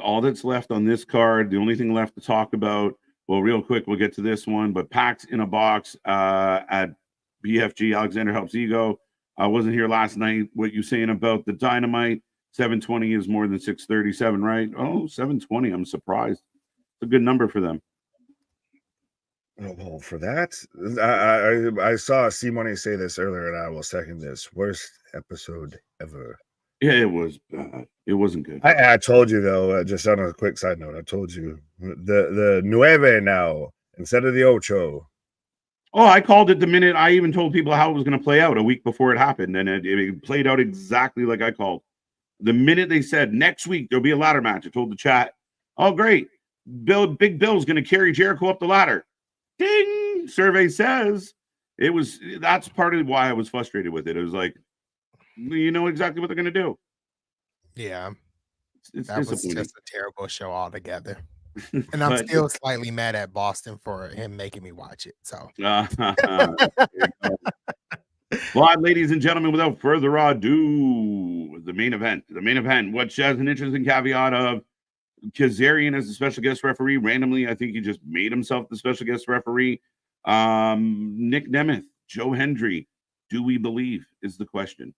all that's left on this card, the only thing left to talk about, well, real quick, we'll get to this one, but Pax in a box at BFG, Alexander Helps Ego. I wasn't here last night. What you saying about the Dynamite? 720 is more than 637, right? Oh, 720. I'm surprised. It's a good number for them. Well, for that, I saw C Money say this earlier, and I will second this. Worst episode ever. Yeah, it was bad. It wasn't good. I told you though, just on a quick side note, I told you the nueve now instead of the ocho. Oh, I called it the minute. I even told people how it was going to play out a week before it happened, and it played out exactly like I called. The minute they said next week there'll be a ladder match, I told the chat, "Oh, great! Big Bill's going to carry Jericho up the ladder." Ding! Survey says it was. That's part of why I was frustrated with it. It was like, you know exactly what they're going to do. Yeah, It's that was disappointing. just a terrible show altogether. And I'm still slightly mad at Boston for him making me watch it. So, well, ladies and gentlemen, without further ado, the main event. The main event, which has an interesting caveat of Kazarian as a special guest referee. Randomly, I think he just made himself the special guest referee. Nick Nemeth, Joe Hendry. Do we believe is the question.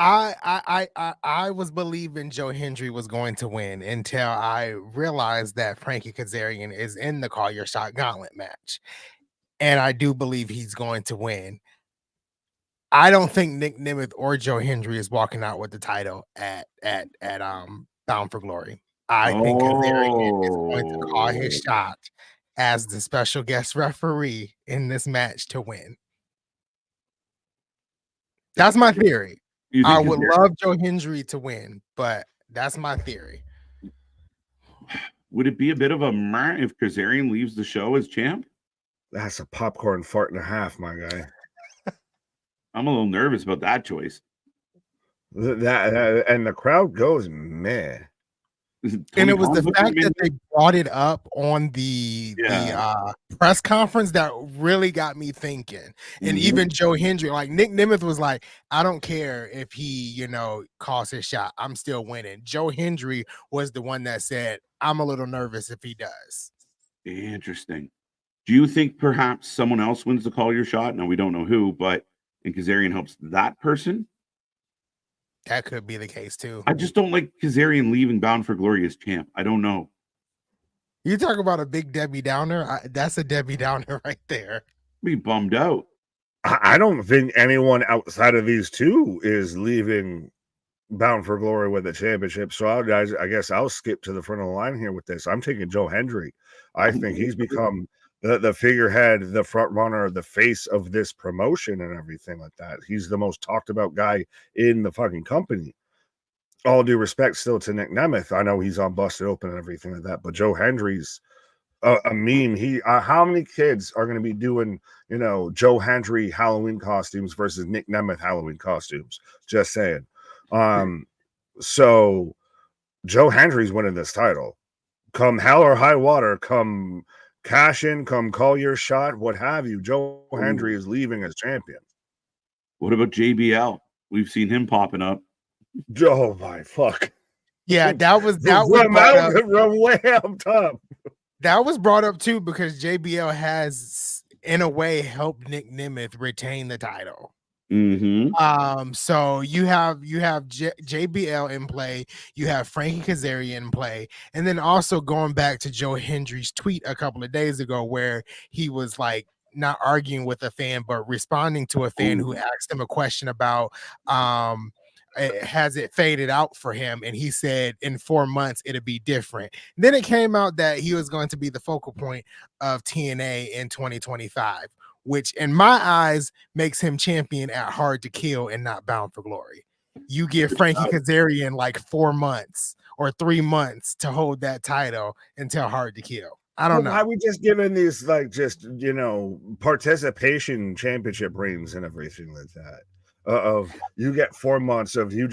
I was believing Joe Hendry was going to win until I realized that Frankie Kazarian is in the Call Your Shot Gauntlet match, and I do believe he's going to win. I don't think Nick Nemeth or Joe Hendry is walking out with the title at Bound for Glory. I think Kazarian is going to call his shot as the special guest referee in this match to win. That's my theory. I would love Joe Hendry to win, but that's my theory. Would it be a bit of a meh if Kazarian leaves the show as champ? That's a popcorn fart and a half, my guy. I'm a little nervous about that choice. That and the crowd goes meh. And it was the fact that they brought it up on the press conference that really got me thinking. And even Joe Hendry, like Nick Nemeth was like, I don't care if he, calls his shot. I'm still winning. Joe Hendry was the one that said, I'm a little nervous if he does. Interesting. Do you think perhaps someone else wins the Call Your Shot? Now, we don't know who, but and Kazarian helps that person? That could be the case too. I just don't like Kazarian leaving Bound for Glory as champ. I don't know. You talk about a big Debbie Downer. That's a Debbie Downer right there. Be bummed out. I don't think anyone outside of these two is leaving Bound for Glory with a championship. So I guess I'll skip to the front of the line here with this. I'm taking Joe Hendry. I think he's become the figurehead, the front runner, the face of this promotion and everything like that. He's the most talked about guy in the fucking company. All due respect still to Nick Nemeth. I know he's on Busted Open and everything like that, but Joe Hendry's a meme. How many kids are going to be doing, Joe Hendry Halloween costumes versus Nick Nemeth Halloween costumes? Just saying. So Joe Hendry's winning this title. Come hell or high water, come cash in, come call your shot, what have you. Joe Hendry is leaving as champion. What about JBL? We've seen him popping up. Oh my fuck. Yeah, that was way up top. That was brought up too because JBL has, in a way, helped Nick Nemeth retain the title. So you have JBL in play, you have Frankie Kazarian in play, and then also going back to Joe Hendry's tweet a couple of days ago where he was like not arguing with a fan but responding to a fan who asked him a question about has it faded out for him, and he said in 4 months it'll be different. Then it came out that he was going to be the focal point of TNA in 2025, which in my eyes makes him champion at Hard to Kill and not Bound for Glory. You give Frankie Kazarian like 4 months or 3 months to hold that title until Hard to Kill. I don't know. Why are we just giving these participation championship reigns and everything like that? You get 4 months of you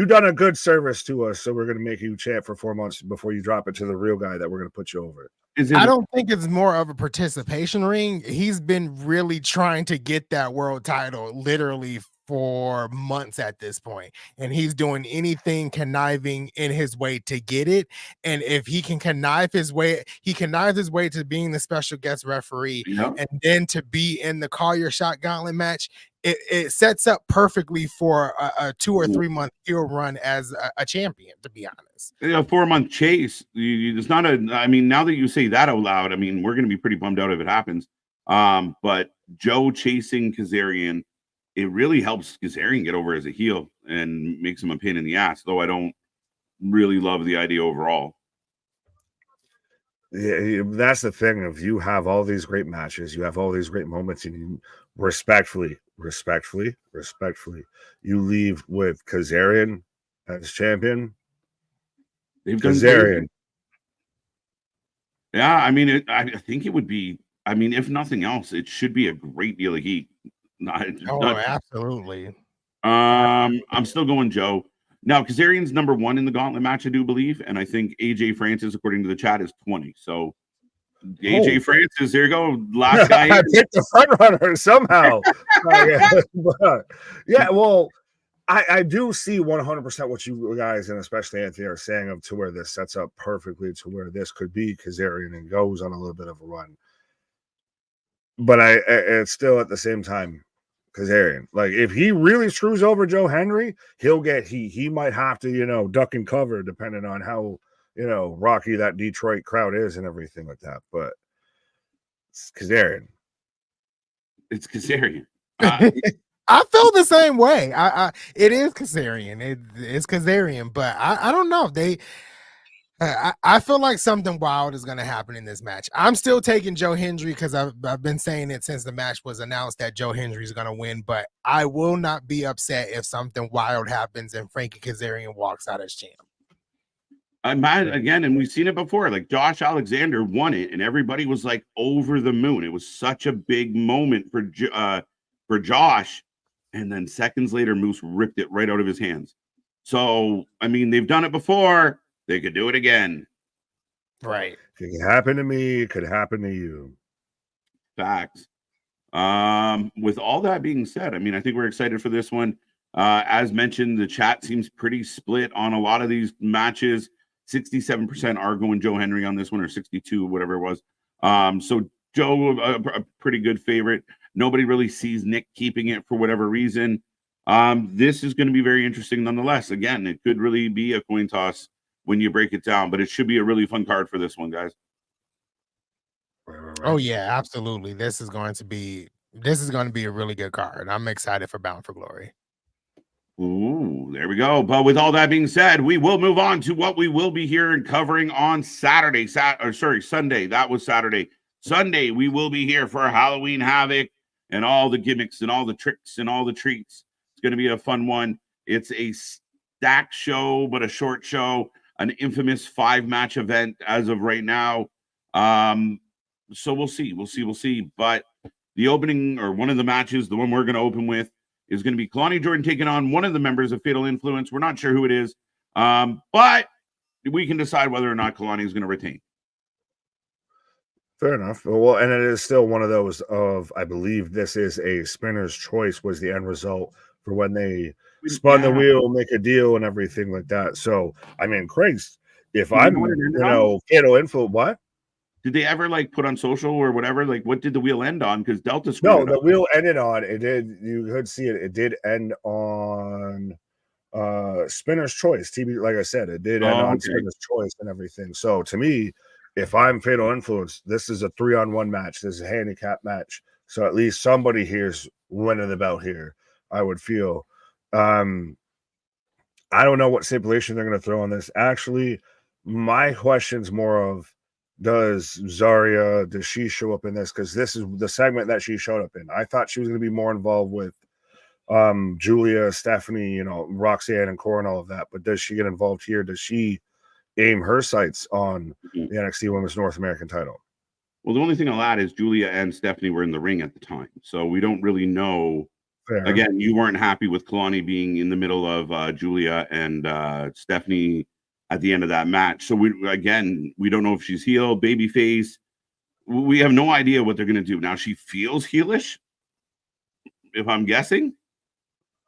done a good service to us, so we're going to make you champ for 4 months before you drop it to the real guy that we're going to put you over. I don't think it's more of a participation ring. He's been really trying to get that world title literally for months at this point, and he's doing anything conniving in his way to get it. And if he can connive his way to being the special guest referee and then to be in the Call Your Shot Gauntlet match, it sets up perfectly for a 2 or 3 month heel run as a champion, to be honest. A 4 month chase. It's not now that you say that out loud, we're going to be pretty bummed out if it happens. But Joe chasing Kazarian it really helps Kazarian get over as a heel and makes him a pain in the ass, though I don't really love the idea overall. Yeah, that's the thing. If you have all these great matches, you have all these great moments, and you respectfully, you leave with Kazarian as champion. They've done Kazarian. Yeah, I mean, I think it would be. I mean, if nothing else, it should be a great deal of heat. Absolutely. I'm still going Joe. Now, Kazarian's number 1 in the gauntlet match, I do believe, and I think AJ Francis, according to the chat, is 20. So AJ Francis, there you go, last guy. I picked the front runner somehow. Yeah, well, I do see 100% what you guys, and especially Anthony, are saying of to where this sets up perfectly to where this could be Kazarian and goes on a little bit of a run. But it's still at the same time, Kazarian. Like, if he really screws over Joe Hendry, he'll get heat. He might have to, duck and cover depending on how, rocky that Detroit crowd is and everything like that. But it's Kazarian. It's Kazarian. I feel the same way. It is Kazarian. It's Kazarian, but I don't know. I feel like something wild is going to happen in this match. I'm still taking Joe Hendry because I've been saying it since the match was announced that Joe Hendry is going to win, but I will not be upset if something wild happens and Frankie Kazarian walks out as champ. I'm mad again, and we've seen it before. Like, Josh Alexander won it, and everybody was like over the moon. It was such a big moment for Josh, and then seconds later, Moose ripped it right out of his hands. So, I mean, they've done it before. They could do it again. Right. It could happen to me. It could happen to you. Facts. With all that being said, I mean, I think we're excited for this one. As mentioned, the chat seems pretty split on a lot of these matches. 67% are going Joe Hendry on this one, or 62, whatever it was. So Joe, a pretty good favorite. Nobody really sees Nick keeping it for whatever reason. This is going to be very interesting nonetheless. Again, it could really be a coin toss when you break it down, but it should be a really fun card for this one, guys. Oh yeah, absolutely. This is going to be a really good card. I'm excited for Bound for Glory. Ooh, there we go. But with all that being said, we will move on to what we will be here and covering on Sunday. That was Saturday. Sunday, we will be here for Halloween Havoc and all the gimmicks and all the tricks and all the treats. It's going to be a fun one. It's a stacked show, but a short show. An infamous 5-match event as of right now. So we'll see. But the opening, or one of the matches, the one we're going to open with, is going to be Kalani Jordan taking on one of the members of Fatal Influence. We're not sure who it is, but we can decide whether or not Kalani is going to retain. Fair enough. Well, and it is still one of those of, I believe this is a spinner's choice was the end result for when they spun the wheel, make a deal and everything like that. So, I mean, Craig's, if I'm, Fatal Influence, what? Did they ever put on social or whatever? Like, what did the wheel end on? Because Delta the wheel ended on, it did, you could see it, it did end on spinner's choice. TV, like I said, it did end on spinner's choice and everything. So to me, if I'm Fatal Influence, this is a 3-on-1 match. This is a handicap match. So at least somebody here's winning the belt here, I would feel. I don't know what stipulation they're going to throw on this. Actually, my question's more of, does she show up in this? Because this is the segment that she showed up in. I thought she was going to be more involved with Julia, Stephanie, Roxanne and Cora and all of that. But does she get involved here? Does she aim her sights on the NXT Women's North American title? Well, the only thing I'll add is Julia and Stephanie were in the ring at the time. So we don't really know. Fair. Again, you weren't happy with Kalani being in the middle of Julia and Stephanie at the end of that match. So we don't know if she's heel, babyface. We have no idea what they're going to do. Now she feels heelish, if I'm guessing.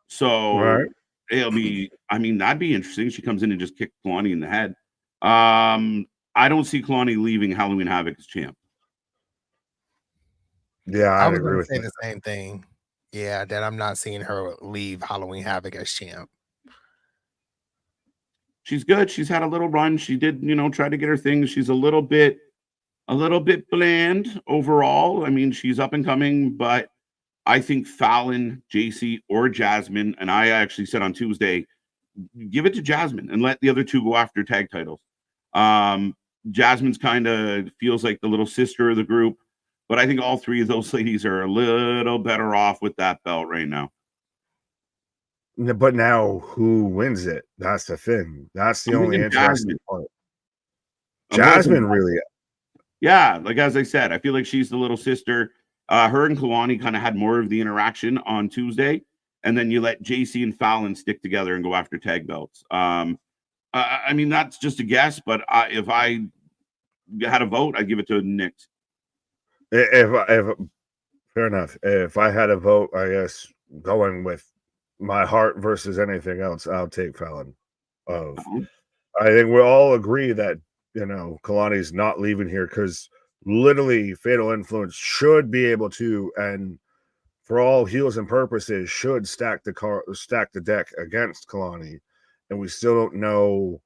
So it'll be, that'd be interesting. She comes in and just kicks Kalani in the head. I don't see Kalani leaving Halloween Havoc as champ. Yeah, I was going to say the same thing. Yeah, that I'm not seeing her leave Halloween Havoc as champ. She's good. She's had a little run. She did, try to get her things. She's a little bit bland overall. I mean, she's up and coming, but I think Fallon, JC, or Jasmine, and I actually said on Tuesday, give it to Jasmine and let the other two go after tag titles. Jasmine's kind of feels like the little sister of the group, but I think all three of those ladies are a little better off with that belt right now. But now who wins it? That's the thing. That's the only interesting part. Jasmine really. Yeah, like as I said, I feel like she's the little sister. Her and Kalani kind of had more of the interaction on Tuesday, and then you let JC and Fallon stick together and go after tag belts. I mean, that's just a guess, but if I had a vote, I'd give it to Nix. If fair enough. If I had a vote, I guess going with my heart versus anything else, I'll take Fallon. I think we all agree that Kalani's not leaving here because literally Fatal Influence should be able to, and for all heels and purposes, should stack the deck against Kalani, and we still don't know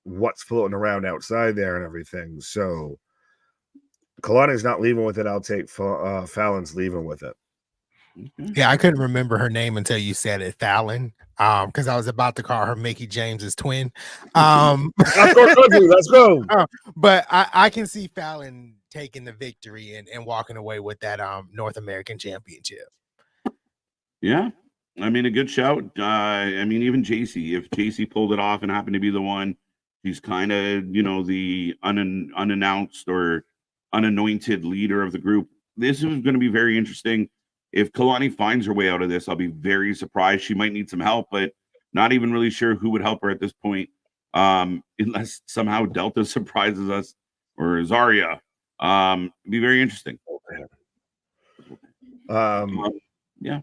what's floating around outside there and everything. So Kalani's not leaving with it. I'll take Fallon's leaving with it. Yeah, I couldn't remember her name until you said it, Fallon. Because I was about to call her Mickey James's twin. Let's go. But I can see Fallon taking the victory and walking away with that North American Championship. Yeah, I mean, a good shout. I mean, even JC, if JC pulled it off and happened to be the one, he's kind of the unannounced or unanointed leader of the group. This is going to be very interesting. If Kalani finds her way out of this, I'll be very surprised. She might need some help, but not even really sure who would help her at this point, unless somehow Delta surprises us or Zariah. It'd be very interesting. Yeah.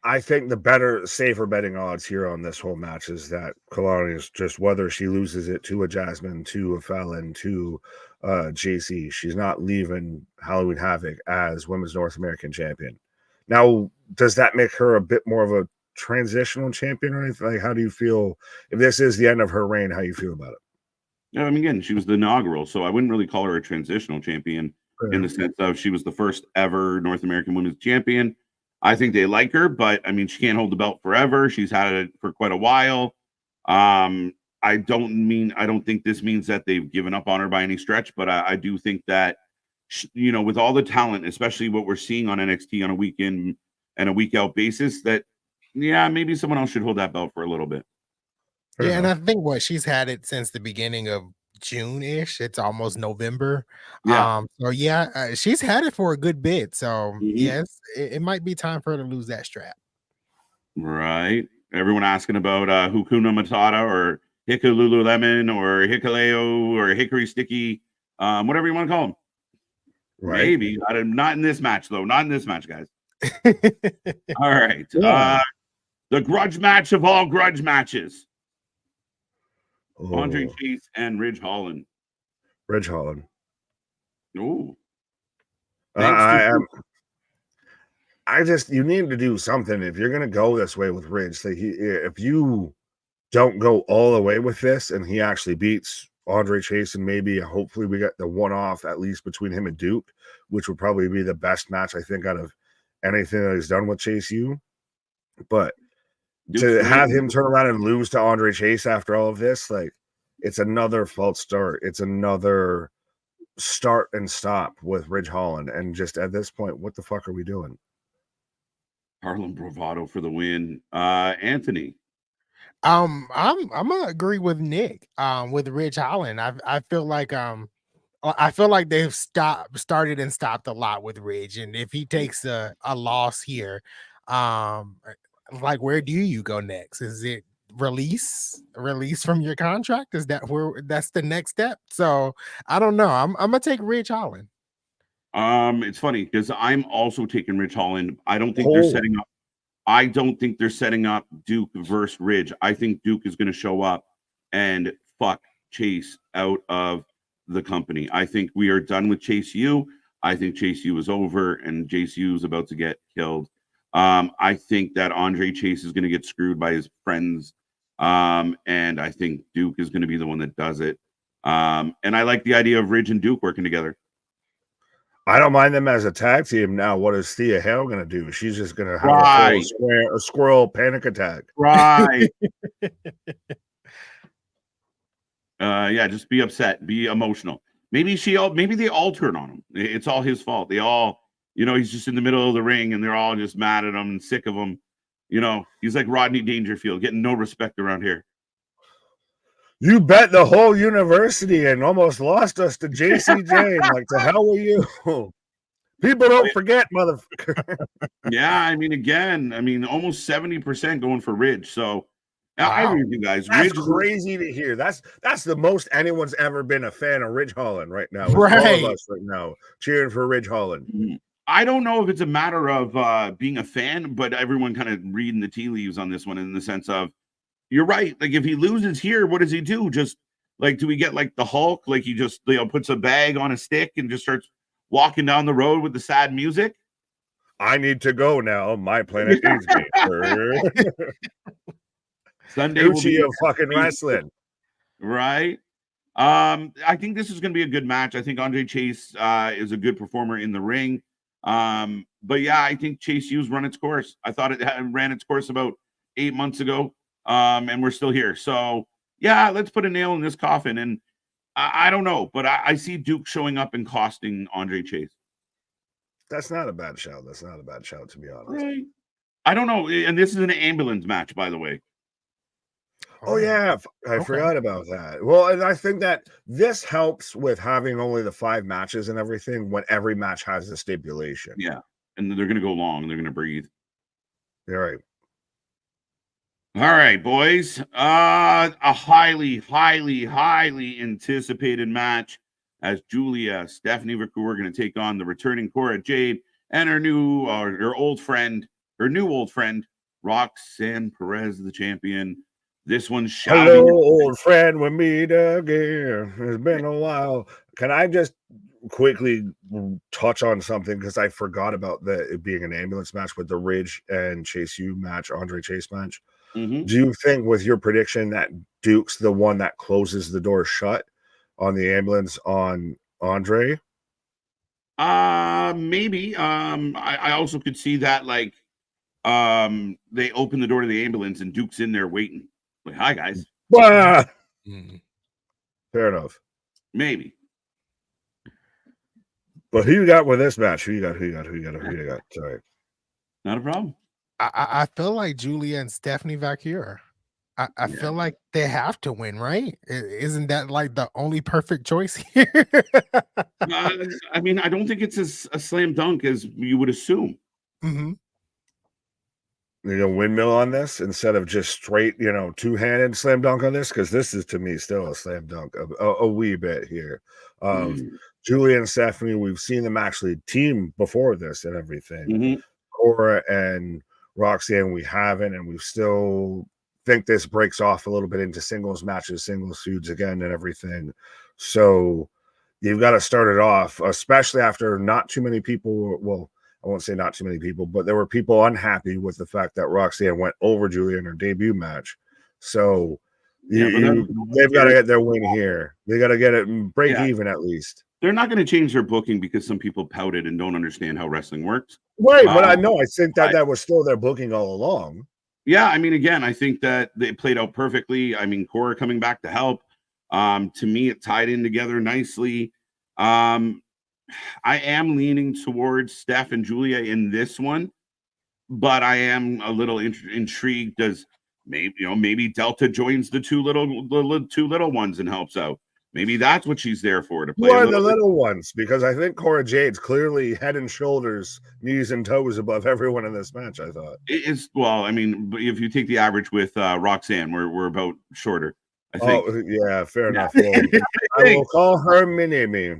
I think the safer betting odds here on this whole match is that Kalani is just, whether she loses it to a Jasmine, to a Fallon, to JC, she's not leaving Halloween Havoc as Women's North American Champion. Now, does that make her a bit more of a transitional champion or anything? Like, how do you feel if this is the end of her reign? How you feel about it? Yeah, I mean, again, she was the inaugural, so I wouldn't really call her a transitional champion in the sense of she was the first ever North American Women's Champion. I think they like her, but I mean, she can't hold the belt forever. She's had it for quite a while. I don't think this means that they've given up on her by any stretch, but I do think that, with all the talent, especially what we're seeing on NXT on a week in and a week out basis, that, maybe someone else should hold that belt for a little bit. Yeah, and I think she's had it since the beginning of June-ish. It's almost November. Yeah. She's had it for a good bit. So yes, it might be time for her to lose that strap. Right. Everyone asking about Hakuna Matata or Hika Lululemon or Hikaleo or Hickory Sticky, whatever you want to call them. Right. Maybe. Not in this match, though. Not in this match, guys. All right. Yeah. The grudge match of all grudge matches. Andre Chase and Ridge Holland. Oh. You need to do something if you're going to go this way with Ridge. If you don't go all the way with this and he actually beats Andre Chase, and maybe hopefully we get the one-off at least between him and Duke, which would probably be the best match I think out of anything that he's done with Chase U. But to have him turn around and lose to Andre Chase after all of this, like, it's another false start. It's another start and stop with Ridge Holland. And just at this point, what the fuck are we doing? Harlem Bravado for the win. Anthony. I'm gonna agree with Nick. With Ridge Holland, I feel like they've started and stopped a lot with Ridge, and if he takes a loss here, like, where do you go next? Is it release from your contract? Is that's the next step? So I don't know. I'm gonna take Ridge Holland. It's funny because I'm also taking Ridge Holland. I don't think they're setting up Duke versus Ridge. I think Duke is going to show up and fuck Chase out of the company. I think we are done with Chase U. I think Chase U is over and Chase U is about to get killed. I think that Andre Chase is going to get screwed by his friends. And I think Duke is going to be the one that does it. And I like the idea of Ridge and Duke working together. I don't mind them as a tag team. Now, what is Thea Hale going to do? She's just going to have Right. a squirrel panic attack. Right. Yeah, just be upset, be emotional. Maybe they all turn on him. It's all his fault. They all, he's just in the middle of the ring and they're all just mad at him and sick of him. He's like Rodney Dangerfield, getting no respect around here. You bet the whole university and almost lost us to JCJ. Like, the hell were you? People don't forget, motherfucker. Yeah, almost 70% going for Ridge. So wow. I agree with you guys. That's crazy to hear. That's the most anyone's ever been a fan of Ridge Holland right now. Right. All of us right now cheering for Ridge Holland. I don't know if it's a matter of being a fan, but everyone kind of reading the tea leaves on this one in the sense of, you're right. Like, if he loses here, what does he do? Just like, do we get like the Hulk? Like, he just puts a bag on a stick and just starts walking down the road with the sad music? I need to go now. My planet needs me. Sunday will be of fucking wrestling. Right. I think this is going to be a good match. I think Andre Chase is a good performer in the ring. But yeah, I think Chase U's run its course. I thought it ran its course about 8 months ago. And we're still here. So yeah, let's put a nail in this coffin. And I don't know, but I see Duke showing up and costing Andre Chase. That's not a bad shout. That's not a bad shout, to be honest. Right. I don't know. And this is an ambulance match, by the way. Oh yeah, I forgot about that. Well, and I think that this helps with having only the 5 matches and everything when every match has a stipulation. Yeah, and they're going to go long. They're going to breathe. You're right. All right, boys. A highly anticipated match as Julia Stephanie Vancouver are going to take on the returning Cora Jade and her new old friend Roxanne Perez, the champion. This one's shouting. Hello, old friend, we meet again. It's been a while. Can I just quickly touch on something, because I forgot about it being an ambulance match with the Ridge and Chase U match, Andre Chase match. Mm-hmm. Do you think, with your prediction, that Duke's the one that closes the door shut on the ambulance on Andre? Maybe. I also could see that, like, they open the door to the ambulance and Duke's in there waiting. Like, hi guys. Fair enough. Maybe. But who you got with this match? Who you got? Sorry. Not a problem. I feel like Julia and Stephanie Vancouver. I feel like they have to win, right? Isn't that like the only perfect choice here? I don't think it's a slam dunk as you would assume. Mm-hmm. Windmill on this instead of just straight, two-handed slam dunk on this, because this is, to me, still a slam dunk a wee bit here. Julia and Stephanie, we've seen them actually team before this and everything. Mm-hmm. Cora and Roxanne, we haven't, and we still think this breaks off a little bit into singles matches, singles feuds again and everything. So you've got to start it off, especially after not too many people, well, I won't say not too many people, but there were people unhappy with the fact that Roxanne went over Julia in her debut match. So they've got to get their win here. They got to get it and break even at least. They're not going to change their booking because some people pouted and don't understand how wrestling works. Right, but I think that was still their booking all along. Yeah, again, I think that they played out perfectly. Cora coming back to help. To me, it tied in together nicely. I am leaning towards Steph and Julia in this one, but I am a little intrigued as maybe Delta joins the two little ones and helps out. Maybe that's what she's there for, to play. Who are the little ones? Because I think Cora Jade's clearly head and shoulders, knees and toes above everyone in this match. I thought if you take the average with Roxanne, we're about shorter. I think. Oh yeah, fair enough. Well, I will call her Mini-Me.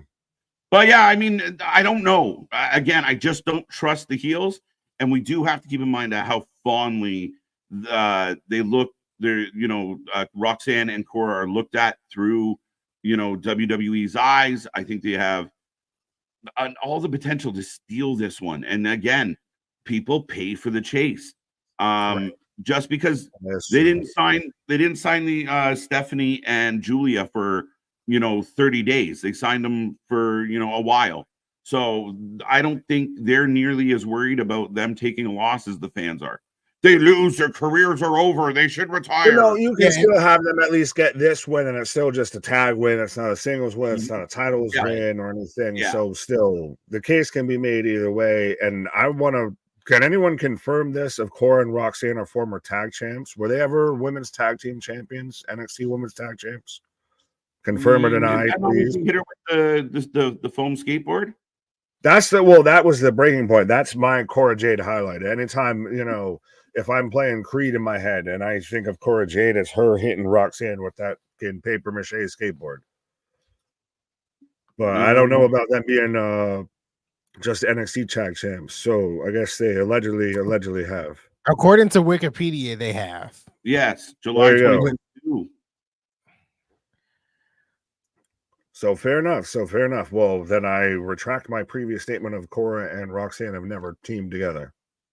But yeah, I don't know. Again, I just don't trust the heels, and we do have to keep in mind how fondly they look. Roxanne and Cora are looked at through WWE's eyes. I think they have all the potential to steal this one. And again, people pay for the chase. Right. Just because they didn't sign the Stephanie and Julia for 30 days. They signed them for a while. So I don't think they're nearly as worried about them taking a loss as the fans are. They lose, their careers are over. They should retire. You can still have them at least get this win, and it's still just a tag win. It's not a singles win. It's not a titles win or anything. Yeah. So still, the case can be made either way. And I want to. Can anyone confirm this? If Cora and Roxanne are former tag champs, were they ever women's tag team champions? NXT women's tag champs? Confirm or deny, please. Hit her with the foam skateboard. That was the breaking point. That's my Cora Jade highlight. Anytime, if I'm playing Creed in my head and I think of Cora Jade as her hitting Roxanne with that paper mache skateboard. But I don't know about them being just NXT tag champs. So I guess they allegedly have. According to Wikipedia, they have. Yes, July 2022. So fair enough. Well, then I retract my previous statement of Cora and Roxanne have never teamed together.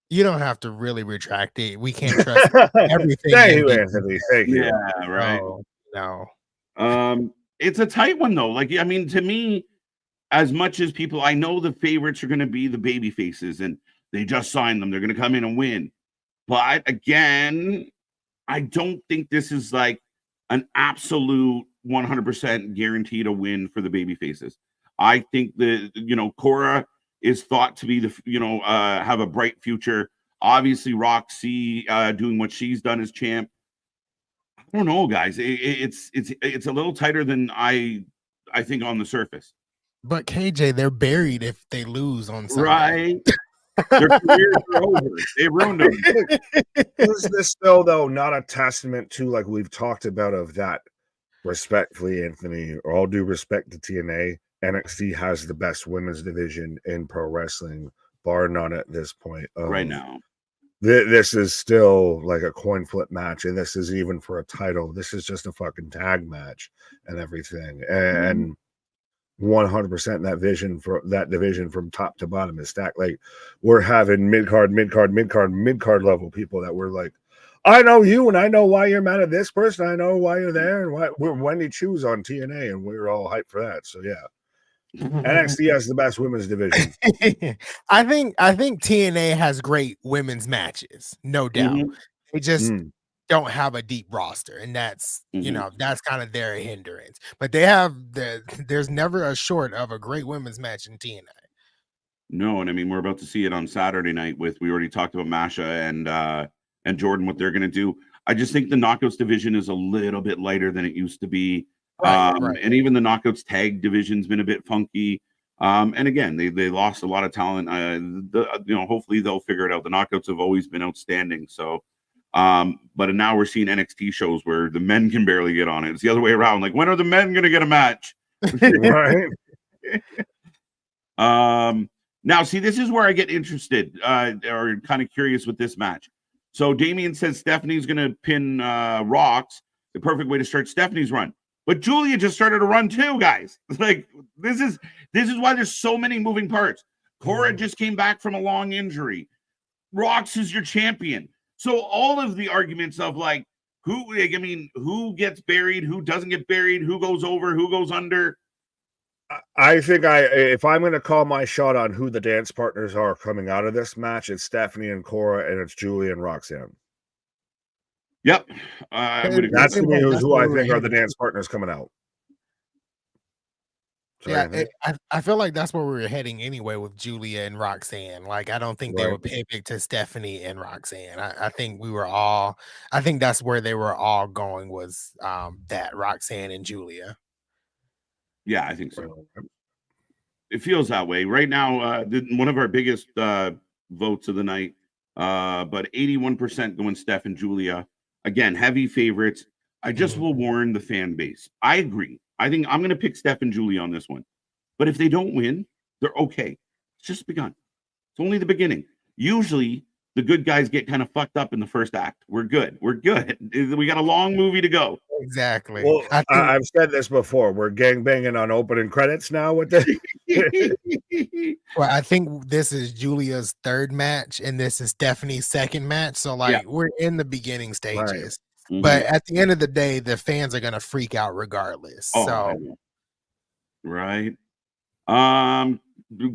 You don't have to really retract it. We can't trust everything. Thank you, Anthony. Thank you. Yeah, right. No. It's a tight one though. Like, I mean, to me, as much as people, I know the favorites are going to be the baby faces, and they just signed them. They're going to come in and win. But again, I don't think this is like an absolute 100% guaranteed to win for the baby faces. I think that, Cora is thought to be have a bright future. Obviously, Roxy doing what she's done as champ. I don't know, guys. It's a little tighter than I think on the surface. But KJ, they're buried if they lose on Sunday. Right. Their careers are over. They ruined them. Is this still, though, not a testament to, like we've talked about, of that, respectfully, Anthony, all due respect to TNA, NXT has the best women's division in pro wrestling, bar none at this point. Right now. This is still like a coin flip match, and this is even for a title. This is just a fucking tag match and everything. And 100% that division from top to bottom is stacked. Like, we're having mid-card level people that we're like, I know you, and I know why you're mad at this person. I know why you're there, and why we're Wendy Choose on TNA, and we're all hyped for that. So yeah, NXT has the best women's division. I think TNA has great women's matches, no doubt. They just don't have a deep roster, and that's that's kind of their hindrance. But they have there's never a short of a great women's match in TNA. No, and I mean, we're about to see it on Saturday night we already talked about Masha and Jordan, what they're going to do. I just think the Knockouts division is a little bit lighter than it used to be. Right. And even the Knockouts tag division's been a bit funky. And again, they lost a lot of talent. Hopefully they'll figure it out. The Knockouts have always been outstanding. So, but now we're seeing NXT shows where the men can barely get on it. It's the other way around. Like, when are the men going to get a match? Right. Now, see, this is where I get interested or kind of curious with this match. So Damien says Stephanie's going to pin Rox, the perfect way to start Stephanie's run. But Julia just started a run too, guys. Like, this is why there's so many moving parts. Cora just came back from a long injury. Rox is your champion. So all of the arguments of like, who gets buried, who doesn't get buried, who goes over, who goes under. I think if I'm going to call my shot on who the dance partners are coming out of this match, it's Stephanie and Cora, and it's Julia and Roxanne. Yep. That's to me who I think are the dance partners coming out. I feel like that's where we were heading anyway with Julia and Roxanne. Like, I don't think they would pivot to Stephanie and Roxanne. I think that's where they were all going, was that Roxanne and Julia. Yeah, I think so. It feels that way right now. One of our biggest votes of the night, but 81% going Steph and Julia. Again, heavy favorites. I just will warn the fan base. I agree. I think I'm going to pick Steph and Julia on this one. But if they don't win, they're okay. It's just begun. It's only the beginning. Usually, the good guys get kind of fucked up in the first act. We're good. We got a long movie to go. Exactly. Well, I've said this before. We're gangbanging on opening credits now with this. Well, I think this is Julia's third match, and this is Stephanie's second match. So, we're in the beginning stages. Right. But at the end of the day, the fans are gonna freak out regardless. Right.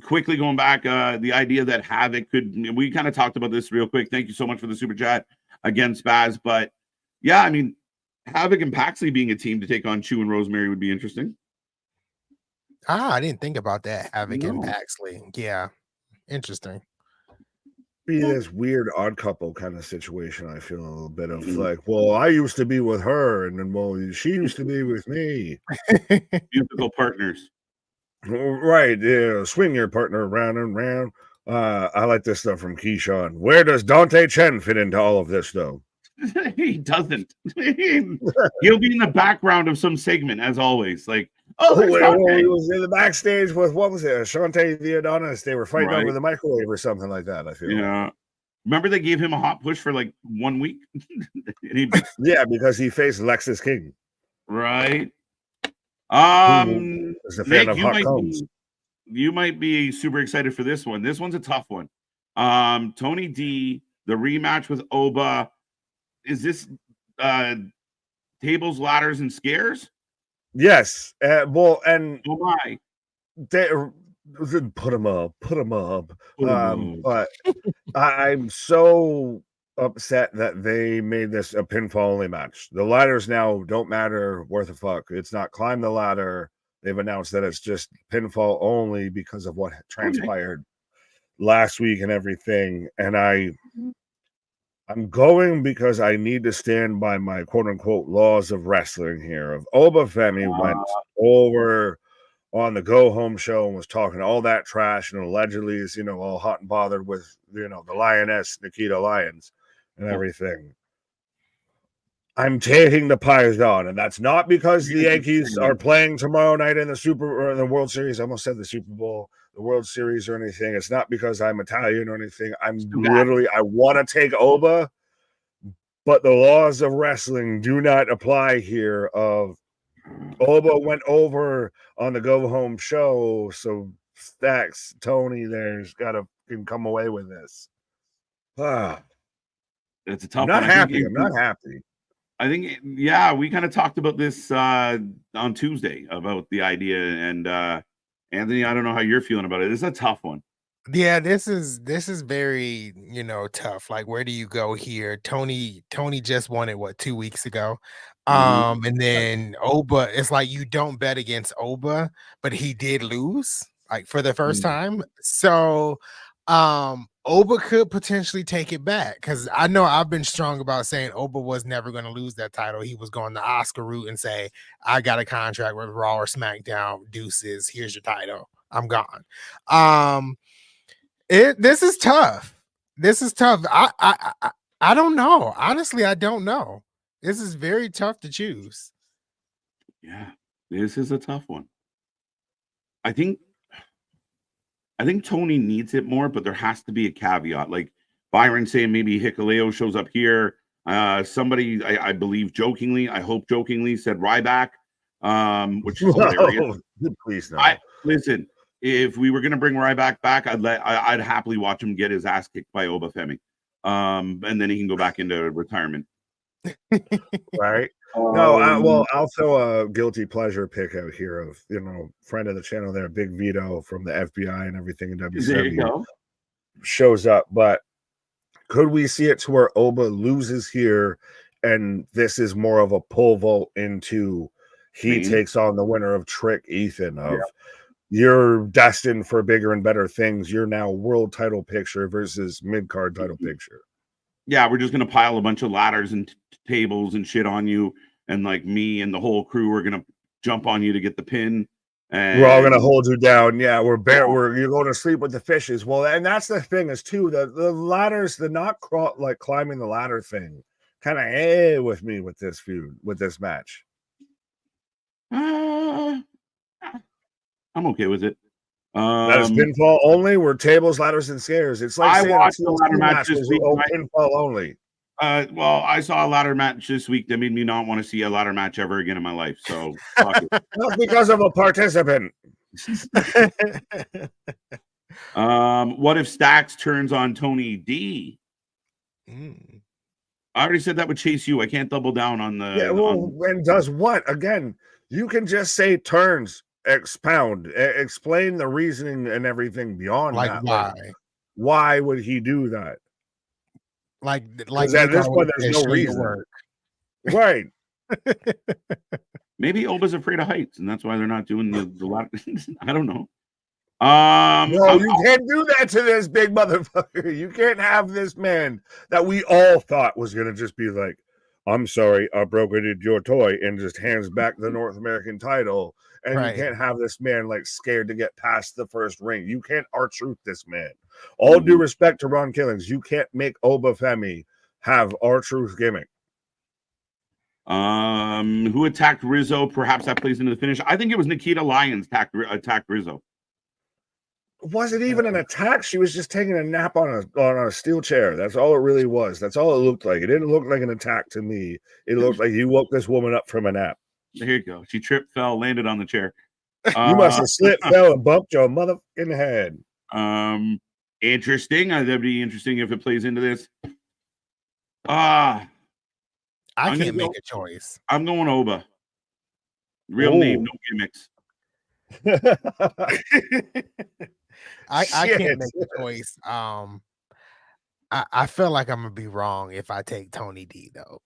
quickly going back, the idea that Havoc we kind of talked about this real quick. Thank you so much for the super chat again, Spaz. But yeah, I mean, Havoc and Paxley being a team to take on Chu and Rosemary would be interesting. I didn't think about that. Havoc and Paxley. Yeah. Interesting. Be this weird odd couple kind of situation. I feel a little bit of like, well, I used to be with her, and then well, she used to be with me. Musical partners, right? Yeah, swing your partner round and round. I like this stuff from Keyshawn. Where does Dante Chen fit into all of this, though? He doesn't. He'll be in the background of some segment, as always. Like, he was in the backstage with what was it? Ashante the Adonis. They were fighting over the microwave or something like that. I feel. Yeah. Like. Remember they gave him a hot push for like 1 week. Yeah, because he faced Lexus King. Right. Is a fan Nick, of hot combs. You might be super excited for this one. This one's a tough one. Tony D, the rematch with Oba. Is this tables, ladders, and scares? Yes. Well, and oh my, they put them up. But I'm so upset that they made this a pinfall only match. The ladders now don't matter worth a fuck. It's not climb the ladder. They've announced that it's just pinfall only because of what transpired last week and everything. And I'm going because I need to stand by my quote unquote laws of wrestling here. Of Oba Femi went over on the Go Home show and was talking all that trash and allegedly is, all hot and bothered with, the Lioness, Nikita Lyons and everything. I'm taking the Python, and that's not because the Yankees are playing tomorrow night in the World Series. I almost said the Super Bowl, the World Series or anything. It's not because I'm Italian or anything. I want to take Oba, but the laws of wrestling do not apply here. Oba went over on the Go Home show, so Stacks, Tony there's can come away with this. It's a tough one. I'm not happy. I think, yeah, we kind of talked about this on Tuesday about the idea. And Anthony, I don't know how you're feeling about it. It's a tough one. Yeah, this is very, tough. Like, where do you go here? Tony just won it 2 weeks ago. And then Oba, it's like you don't bet against Oba, but he did lose like for the first time. So Oba could potentially take it back because I know I've been strong about saying Oba was never going to lose that title. He was going the Oscar route and say, I got a contract with Raw or SmackDown, deuces, here's your title, I'm gone. This is tough. I don't know. Honestly, I don't know. This is very tough to choose. Yeah, this is a tough one. I think Tony needs it more, but there has to be a caveat. Like Byron saying maybe Hikuleo shows up here. Somebody, I believe jokingly, I hope jokingly, said Ryback, which is hilarious. Please no. Listen, if we were going to bring Ryback back, I'd happily watch him get his ass kicked by Oba Femi. And then he can go back into retirement. Right. No, I'll throw a guilty pleasure pick out here of, friend of the channel there, Big Vito from the FBI and everything in WCW shows up. But could we see it to where Oba loses here and this is more of a pole vault into he takes on the winner of Trick Ethan of you're destined for bigger and better things. You're now world title picture versus mid-card title picture. Yeah, we're just going to pile a bunch of ladders and tables and shit on you. And like me and the whole crew are going to jump on you to get the pin. And we're all going to hold you down. Yeah, you're going to sleep with the fishes. Well, and that's the thing is too, the ladders, the not like climbing the ladder thing kind of with me with this feud, with this match. I'm okay with it. That is pinfall only. We're tables, ladders, and scares. It's like I watched the ladder match this week. Pinfall only. Well, I saw a ladder match this week that made me not want to see a ladder match ever again in my life. So, fuck it. Not because of a participant. What if Stacks turns on Tony D? I already said that would chase you. I can't double down on the. Yeah, well, and does what again? You can just say turns. explain the reasoning and everything beyond Like that. why? Why would he do that? Like at this point, there's no reason. Right. Maybe Oba's afraid of heights, and that's why they're not doing the lot. I don't know. No, you can't do that to this big motherfucker. You can't have this man that we all thought was gonna just be like, I'm sorry, I broken your toy, and just hands back the North American title. And Right. You can't have this man like scared to get past the first ring. You can't R-Truth this man. All due respect to Ron Killings, you can't make Oba Femi have R-Truth gimmick. Who attacked Rizzo? Perhaps that plays into the finish. I think it was Nikita Lyons attacked Rizzo. Was it even an attack? She was just taking a nap on a steel chair. That's all it really was. That's all it looked like. It didn't look like an attack to me. It looked like you woke this woman up from a nap. There you go. She tripped, fell, landed on the chair. You must have slipped, fell, and bumped your motherfucking head. Interesting. That'd be interesting if it plays into this. I can't make a choice. I'm going Oba. Real name, no gimmicks. I can't make a choice. I feel like I'm gonna be wrong if I take Tony D though.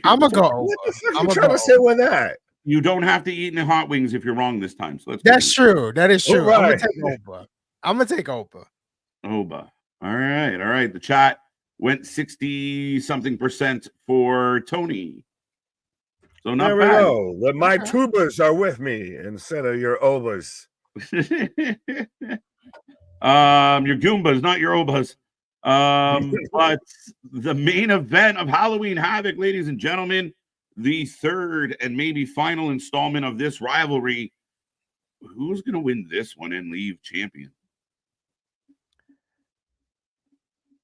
I'm gonna go Oba. I'm trying to say with that. You don't have to eat any hot wings if you're wrong this time. So that's true. That is true. Right. I'm gonna take Oba. Oba. All right. The chat went 60-something% for Tony. So not there we bad. go. But my tubas are with me instead of your Obas. Your Goombas, not your Obas. But the main event of Halloween Havoc, ladies and gentlemen, the third and maybe final installment of this rivalry. Who's going to win this one and leave champion?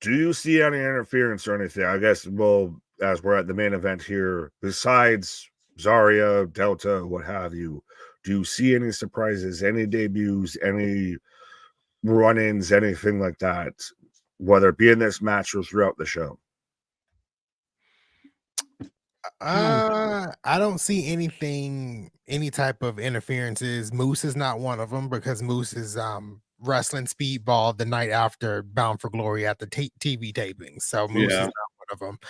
Do you see any interference or anything? I guess, well, as we're at the main event here, besides Zariah, Delta, what have you, do you see any surprises, any debuts, any run-ins, anything like that, whether it be in this match or throughout the show? I don't see any type of interferences. Moose is not one of them because Moose is wrestling speedball the night after Bound for Glory at the TV taping. So Moose is not one of them.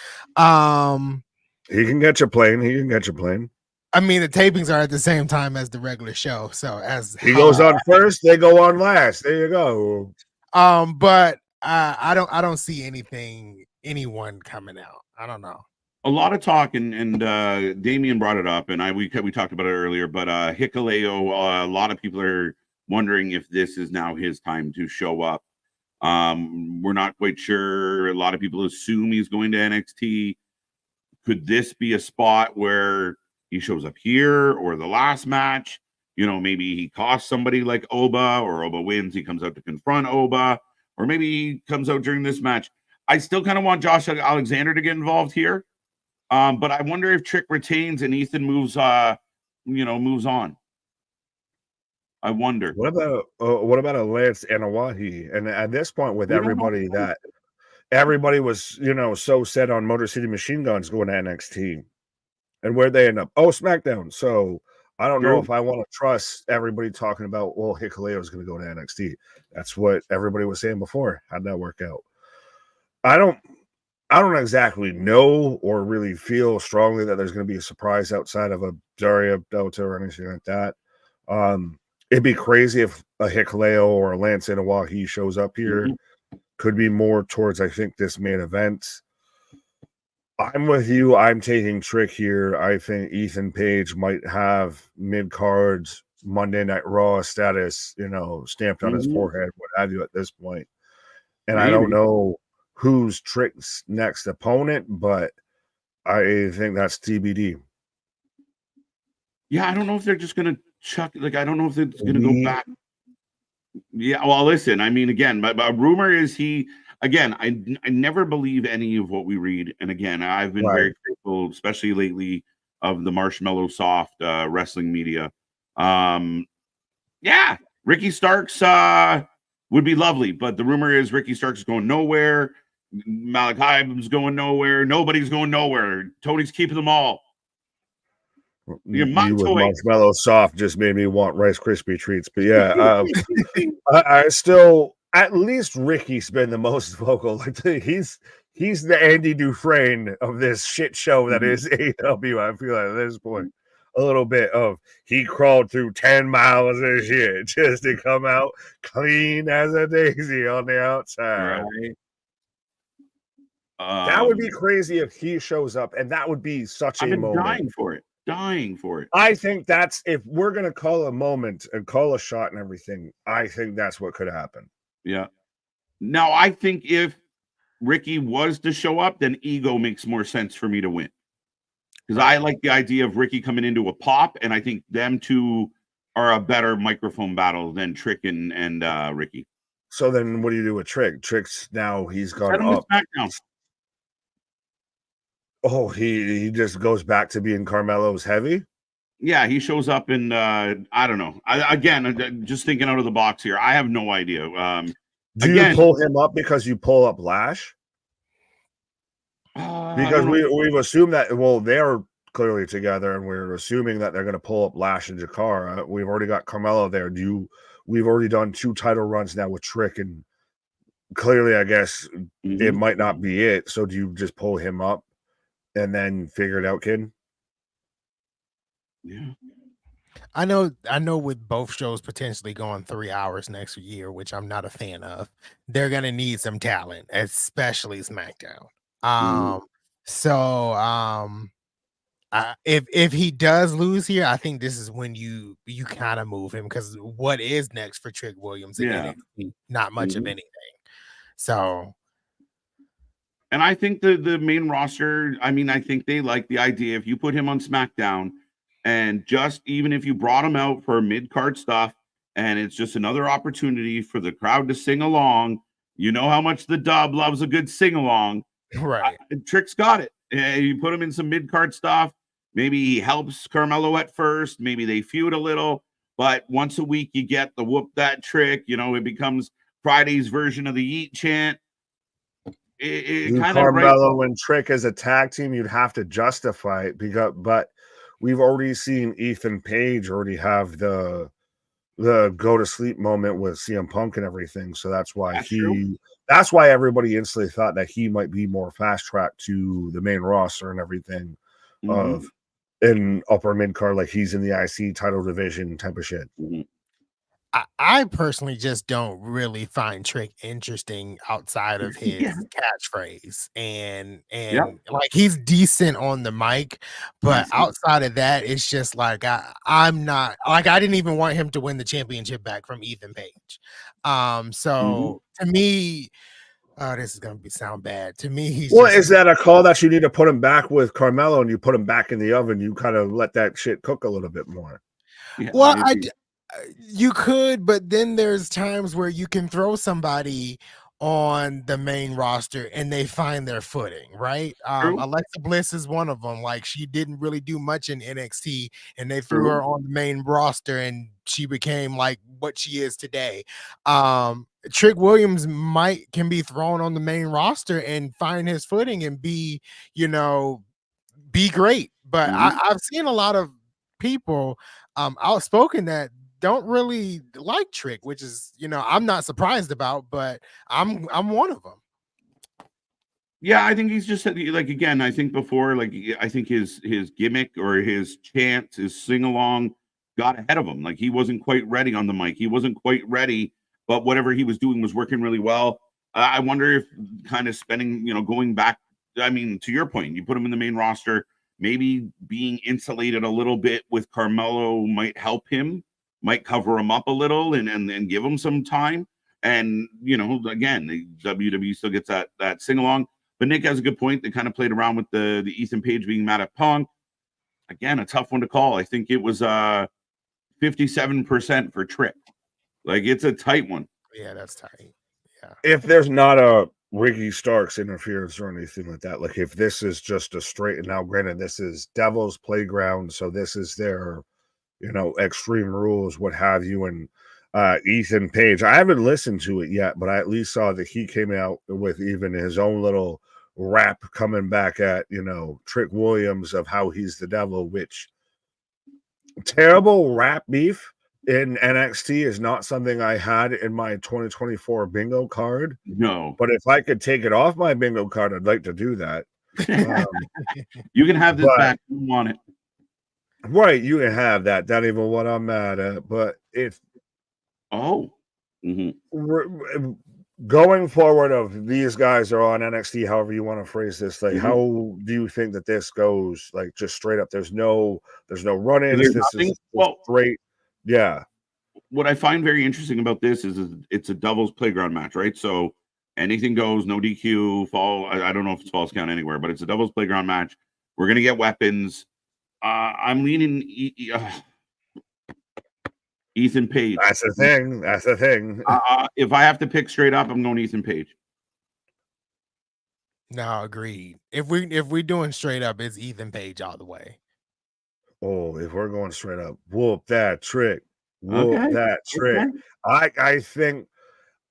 He can get you playing. I mean, the tapings are at the same time as the regular show. So as he goes on first, they go on last. There you go. But I don't see anyone coming out. I don't know. A lot of talk, and Damian brought it up, and we talked about it earlier, but Hikuleo, a lot of people are wondering if this is now his time to show up. We're not quite sure. A lot of people assume he's going to NXT. Could this be a spot where he shows up here or the last match? You know, maybe he costs somebody like Oba, or Oba wins, he comes out to confront Oba, or maybe he comes out during this match. I still kind of want Josh Alexander to get involved here. But I wonder if Trick retains and Ethan moves on. I wonder. What about a Lance Anawahi? And at this point, with everybody was, so set on Motor City Machine Guns going to NXT, and where'd they end up? Oh, SmackDown. So I don't know if I want to trust everybody talking about, well, Hikuleo is going to go to NXT. That's what everybody was saying before. How'd that work out? I don't exactly know or really feel strongly that there's going to be a surprise outside of a Zariah, Delta, or anything like that. It'd be crazy if a Hikuleo or a Lance Anawahi shows up here. Mm-hmm. Could be more towards, I think, this main event. I'm with you. I'm taking Trick here. I think Ethan Page might have mid-card Monday Night Raw status, stamped on his forehead, what have you, at this point. And maybe. I don't know who's Trick's next opponent, but I think that's TBD. Yeah, I don't know if they're just going to chuck, I don't know if it's going to go back. Yeah, well, listen, I mean, again, but rumor is I never believe any of what we read. And again, I've been very critical, especially lately, of the Marshmallow Soft wrestling media. Ricky Starks would be lovely, but the rumor is Ricky Starks is going nowhere. Malachi is going nowhere. Nobody's going nowhere. Tony's keeping them all. You're my you with toy. Marshmallow Soft just made me want Rice Krispie treats. But yeah, I still, at least Ricky's been the most vocal. Like he's the Andy Dufresne of this shit show that is AEW. I feel like at this point, a little bit of he crawled through 10 miles of shit just to come out clean as a daisy on the outside. Right. That would be crazy if he shows up, and that would be such a moment. Dying for it. I think that's, if we're gonna call a moment and call a shot and everything, I think that's what could happen. Yeah. Now I think if Ricky was to show up, then Ego makes more sense for me to win. Because I like the idea of Ricky coming into a pop, and I think them two are a better microphone battle than Trick and Ricky. So then what do you do with Trick? Trick's now he's gone up. Oh, he just goes back to being Carmelo's heavy? Yeah, he shows up in I don't know. Again, just thinking out of the box here. I have no idea. Do you pull him up because you pull up Lash? Because we've assumed that, well, they're clearly together, and we're assuming that they're going to pull up Lash and Jakara. We've already got Carmelo there. We've already done 2 title runs now with Trick, and clearly, I guess it might not be it. So do you just pull him up and then figure it out, kid? Yeah. I know with both shows potentially going 3 hours next year, which I'm not a fan of, they're gonna need some talent, especially SmackDown. If he does lose here, I think this is when you kind of move him, because what is next for Trick Williams in NXT? Not much of anything. So, and I think the main roster, I mean, I think they like the idea if you put him on SmackDown, and just even if you brought him out for mid-card stuff, and it's just another opportunity for the crowd to sing along. You know how much the dub loves a good sing-along. Right. Trick's got it. You put him in some mid-card stuff. Maybe he helps Carmelo at first. Maybe they feud a little. But once a week, you get the whoop that Trick. You know, it becomes Friday's version of the Yeet chant. It kind of Carmelo and Trick as a tag team, you'd have to justify it, but we've already seen Ethan Page already have the go to sleep moment with CM Punk and everything. So that's why that's why everybody instantly thought that he might be more fast track to the main roster and everything of in upper mid card, like he's in the IC title division type of shit. I personally just don't really find Trick interesting outside of his catchphrase, and like he's decent on the mic, but outside of that, it's just like I'm not like, I didn't even want him to win the championship back from Ethan Page. So to me, this is gonna sound bad. To me, is that a call that you need to put him back with Carmelo and you put him back in the oven? You kind of let that shit cook a little bit more. Well, you could, but then there's times where you can throw somebody on the main roster and they find their footing, right? Alexa Bliss is one of them. Like, she didn't really do much in NXT, and they threw her on the main roster, and she became like what she is today. Trick Williams can be thrown on the main roster and find his footing and be great. But I've seen a lot of people outspoken that don't really like Trick, which is, I'm not surprised about, but I'm one of them. Yeah, I think he's just like, again, I think before, like, I think his gimmick or his chant, his sing along got ahead of him. Like, he wasn't quite ready on the mic. He wasn't quite ready, but whatever he was doing was working really well. I wonder if kind of spending, going back, I mean, to your point, you put him in the main roster, maybe being insulated a little bit with Carmelo might help him. Might cover him up a little and give him some time. And, again, the WWE still gets that sing-along. But Nick has a good point. They kind of played around with the Ethan Page being mad at Punk. Again, a tough one to call. I think it was 57% for Trick. Like, it's a tight one. Yeah, that's tight. Yeah. If there's not a Ricky Starks interference or anything like that, like if this is just a straight, and now granted, this is Devil's Playground, so this is their Extreme Rules, what have you, and Ethan Page. I haven't listened to it yet, but I at least saw that he came out with even his own little rap coming back at, Trick Williams of how he's the devil, which Terrible rap beef in NXT is not something I had in my 2024 bingo card. No. But if I could take it off my bingo card, I'd like to do that. You can have this but- back. You want it. Right, you can have that. Not even what I'm mad at. But if going forward of these guys are on NXT, however you want to phrase this, like how do you think that this goes? Like just straight up, there's no run-ins. This is straight. Yeah. What I find very interesting about this is it's a doubles playground match, right? So anything goes, no DQ, fall. I don't know if it's false count anywhere, but it's a doubles playground match. We're gonna get weapons. I'm leaning Ethan Paige. That's the thing. That's the thing. If I have to pick straight up, I'm going Ethan Paige. No, agreed. If we're doing straight up, it's Ethan Paige all the way. Oh, if we're going straight up, whoop that trick. Whoop that trick. Okay. I think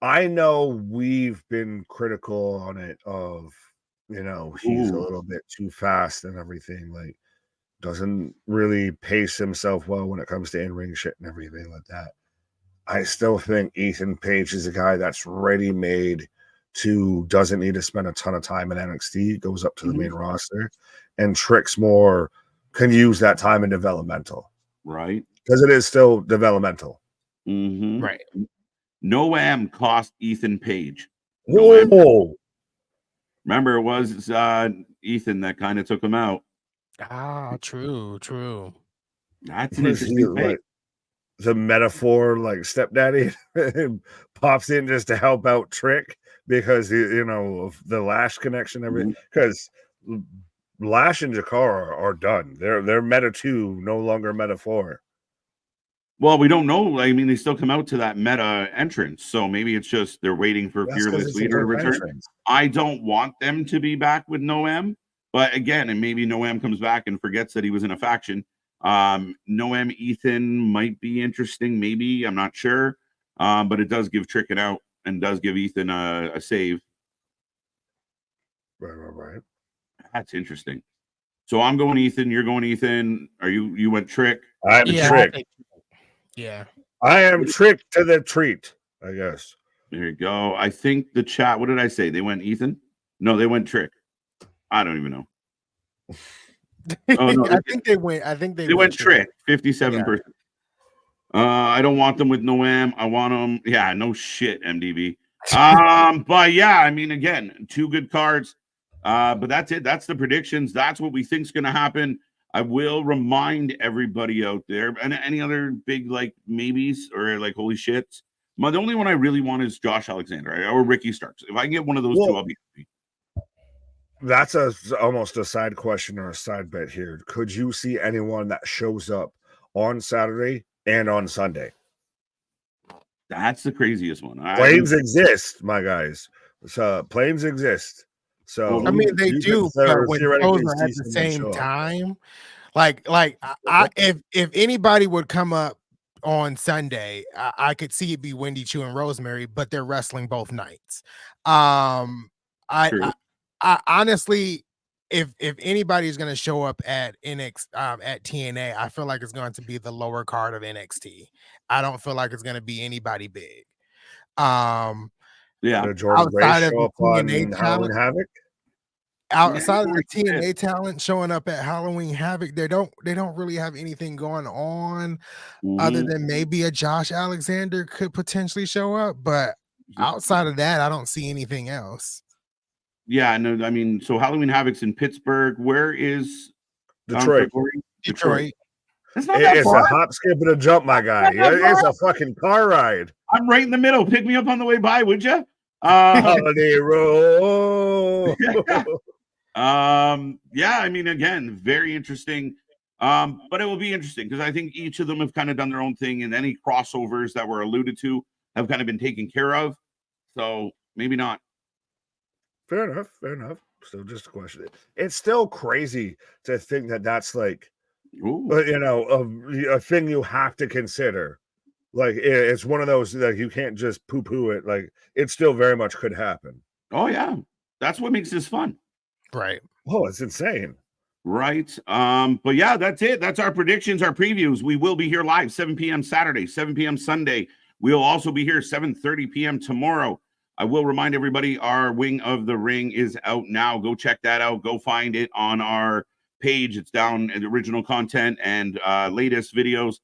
I know we've been critical on it of, you know, he's a little bit too fast and everything, like doesn't really pace himself well when it comes to in-ring shit and everything like that. I still think Ethan Paige is a guy that's ready-made to, doesn't need to spend a ton of time in NXT, goes up to the main roster, and Trick's more can use that time in developmental. Right. Because it is still developmental. Right. No cost Ethan Paige. Whoa. Remember, it was Ethan that kind of took him out. True. That's an interesting thing. Like, the metaphor, like stepdaddy pops in just to help out Trick because, you know, of the Lash connection, everything. Because Lash and Jakara are done. They're meta 2, no longer meta 4. Well, we don't know. I mean, they still come out to that meta entrance, so maybe it's just they're waiting for Fearless Leader to return. Entrance. I don't want them to be back with Noam, but again, and maybe Noam comes back and forgets that he was in a faction. Noam Ethan might be interesting, maybe, I'm not sure, but it does give Trick an out and does give Ethan a save. Right. That's interesting. So I'm going Ethan. You're going Ethan. Are you went Trick? I'm Trick. Yeah, I am Trick to the treat, I guess. There you go. I think the chat. What did I say? They went Ethan. No, they went Trick. I don't even know. Oh, no, I think they went Trick. 57%. I don't want them with Noam. I want them. Yeah, no shit, MDB. But yeah, I mean, again, 2 good cards. But that's it. That's the predictions. That's what we think is going to happen. I will remind everybody out there, and any other big like maybes or like holy shits. The only one I really want is Josh Alexander or Ricky Starks. If I can get one of those 2, I'll be happy. That's almost a side question or a side bet here. Could you see anyone that shows up on Saturday and on Sunday? That's the craziest one. Planes exist, my guys. So planes exist. So I mean, they do, but when those are at the same time, like if anybody would come up on Sunday, I could see it be Wendy Chu and Rosemary, but they're wrestling both nights. I honestly, if anybody is going to show up at at TNA, I feel like it's going to be the lower card of NXT. I don't feel like it's going to be anybody big. Jordan outside of the TNA talent, Havoc. Outside of the TNA talent showing up at Halloween Havoc, they don't really have anything going on other than maybe a Josh Alexander could potentially show up, but outside of that, I don't see anything else. Yeah, no, I mean, so Halloween Havoc's in Pittsburgh. Where is Detroit? Detroit. It's not that far. A hop, skip, and a jump, my guy. It's a fucking car ride. I'm right in the middle. Pick me up on the way by, would you? Holiday roll. Yeah, I mean, again, very interesting. But it will be interesting because I think each of them have kind of done their own thing, and any crossovers that were alluded to have kind of been taken care of. So maybe not. Fair enough. So just a question. It's still crazy to think that that's like, you know, a thing you have to consider. Like it's one of those that you can't just poo-poo it. Like it still very much could happen. Oh yeah, that's what makes this fun. Right. Oh, it's insane. Right. But yeah, that's it. That's our predictions, our previews. We will be here live 7 p.m. Saturday, 7 p.m. Sunday. We'll also be here 7:30 p.m. tomorrow. I will remind everybody our Wing of the Ring is out now. Go check that out. Go find it on our page. It's down in the original content and latest videos.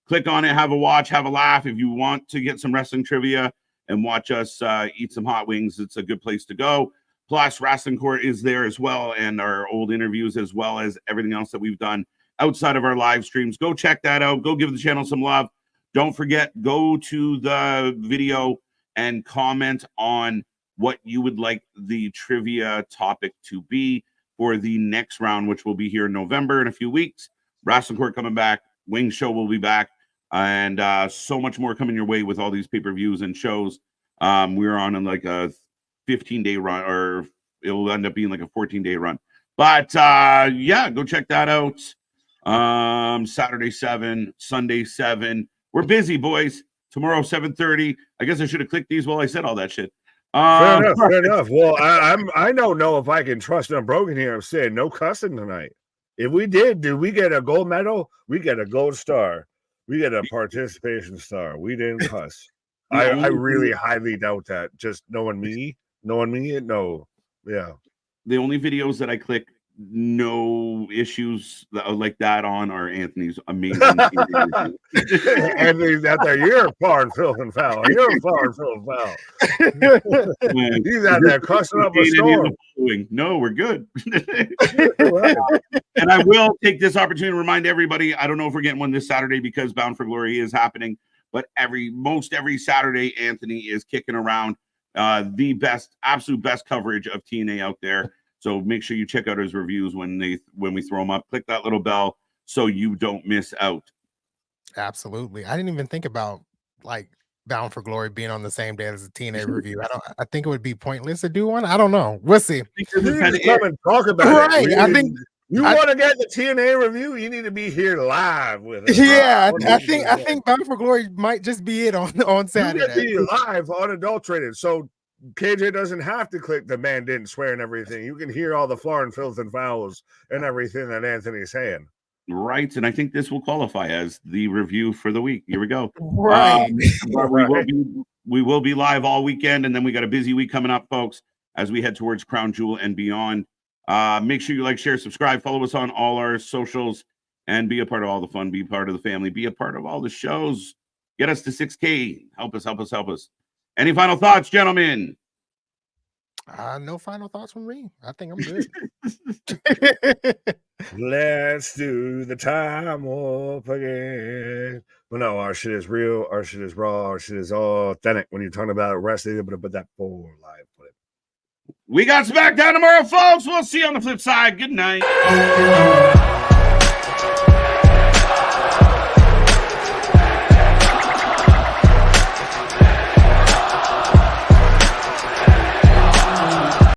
Click on it, have a watch, have a laugh. If you want to get some wrestling trivia and watch us eat some hot wings, it's a good place to go. Plus, Wrestling Court is there as well, and our old interviews, as well as everything else that we've done outside of our live streams. Go check that out. Go give the channel some love. Don't forget, go to the video and comment on what you would like the trivia topic to be for the next round, which will be here in November in a few weeks. Wrestling Court coming back. Wing Show will be back. And so much more coming your way with all these pay-per-views and shows. We're on like a 15-day run, or it'll end up being like a 14-day run. But yeah, go check that out. Saturday 7, Sunday 7. We're busy, boys. Tomorrow 7:30. I guess I should have clicked these while I said all that shit. Fair enough. Fair enough. Well, I don't know if I can trust Unbroken here. I'm saying no cussing tonight. If we did we get a gold medal? We get a gold star. We get a participation star. We didn't cuss. I really highly doubt that. Just knowing me, no. Yeah. The only videos that I click no issues like that on are Anthony's amazing. Anthony's out there. You're far and filth and foul. You're far and filth and foul. He's out there cussing up a storm. No, we're good. And I will take this opportunity to remind everybody, I don't know if we're getting one this Saturday because Bound for Glory is happening, but most every Saturday, Anthony is kicking around the absolute best coverage of TNA out there. So make sure you check out his reviews when we throw them up. Click that little bell so you don't miss out. Absolutely. I didn't even think about like Bound for Glory being on the same day as a TNA review. I think it would be pointless to do one. I don't know. We'll see. You need to come and talk about right. it. I think you want to get the TNA review, you need to be here live with us. Yeah, I think Bound for Glory might just be it on Saturday. You can be live, unadulterated. So KJ doesn't have to click the man didn't swear and everything. You can hear all the floor and filth and fouls and everything that Anthony's saying. Right. And I think this will qualify as the review for the week. Here we go. Right. We will be live all weekend. And then we got a busy week coming up, folks, as we head towards Crown Jewel and beyond. Make sure you like, share, subscribe, follow us on all our socials, and be a part of all the fun, be part of the family, be a part of all the shows. Get us to 6K. Help us. Any final thoughts, gentlemen? No final thoughts from me. I think I'm good. Let's do the time up again. But no, our shit is real. Our shit is raw. Our shit is authentic. When you're talking about wrestling, but that for live. We got SmackDown tomorrow, folks. We'll see you on the flip side. Good night.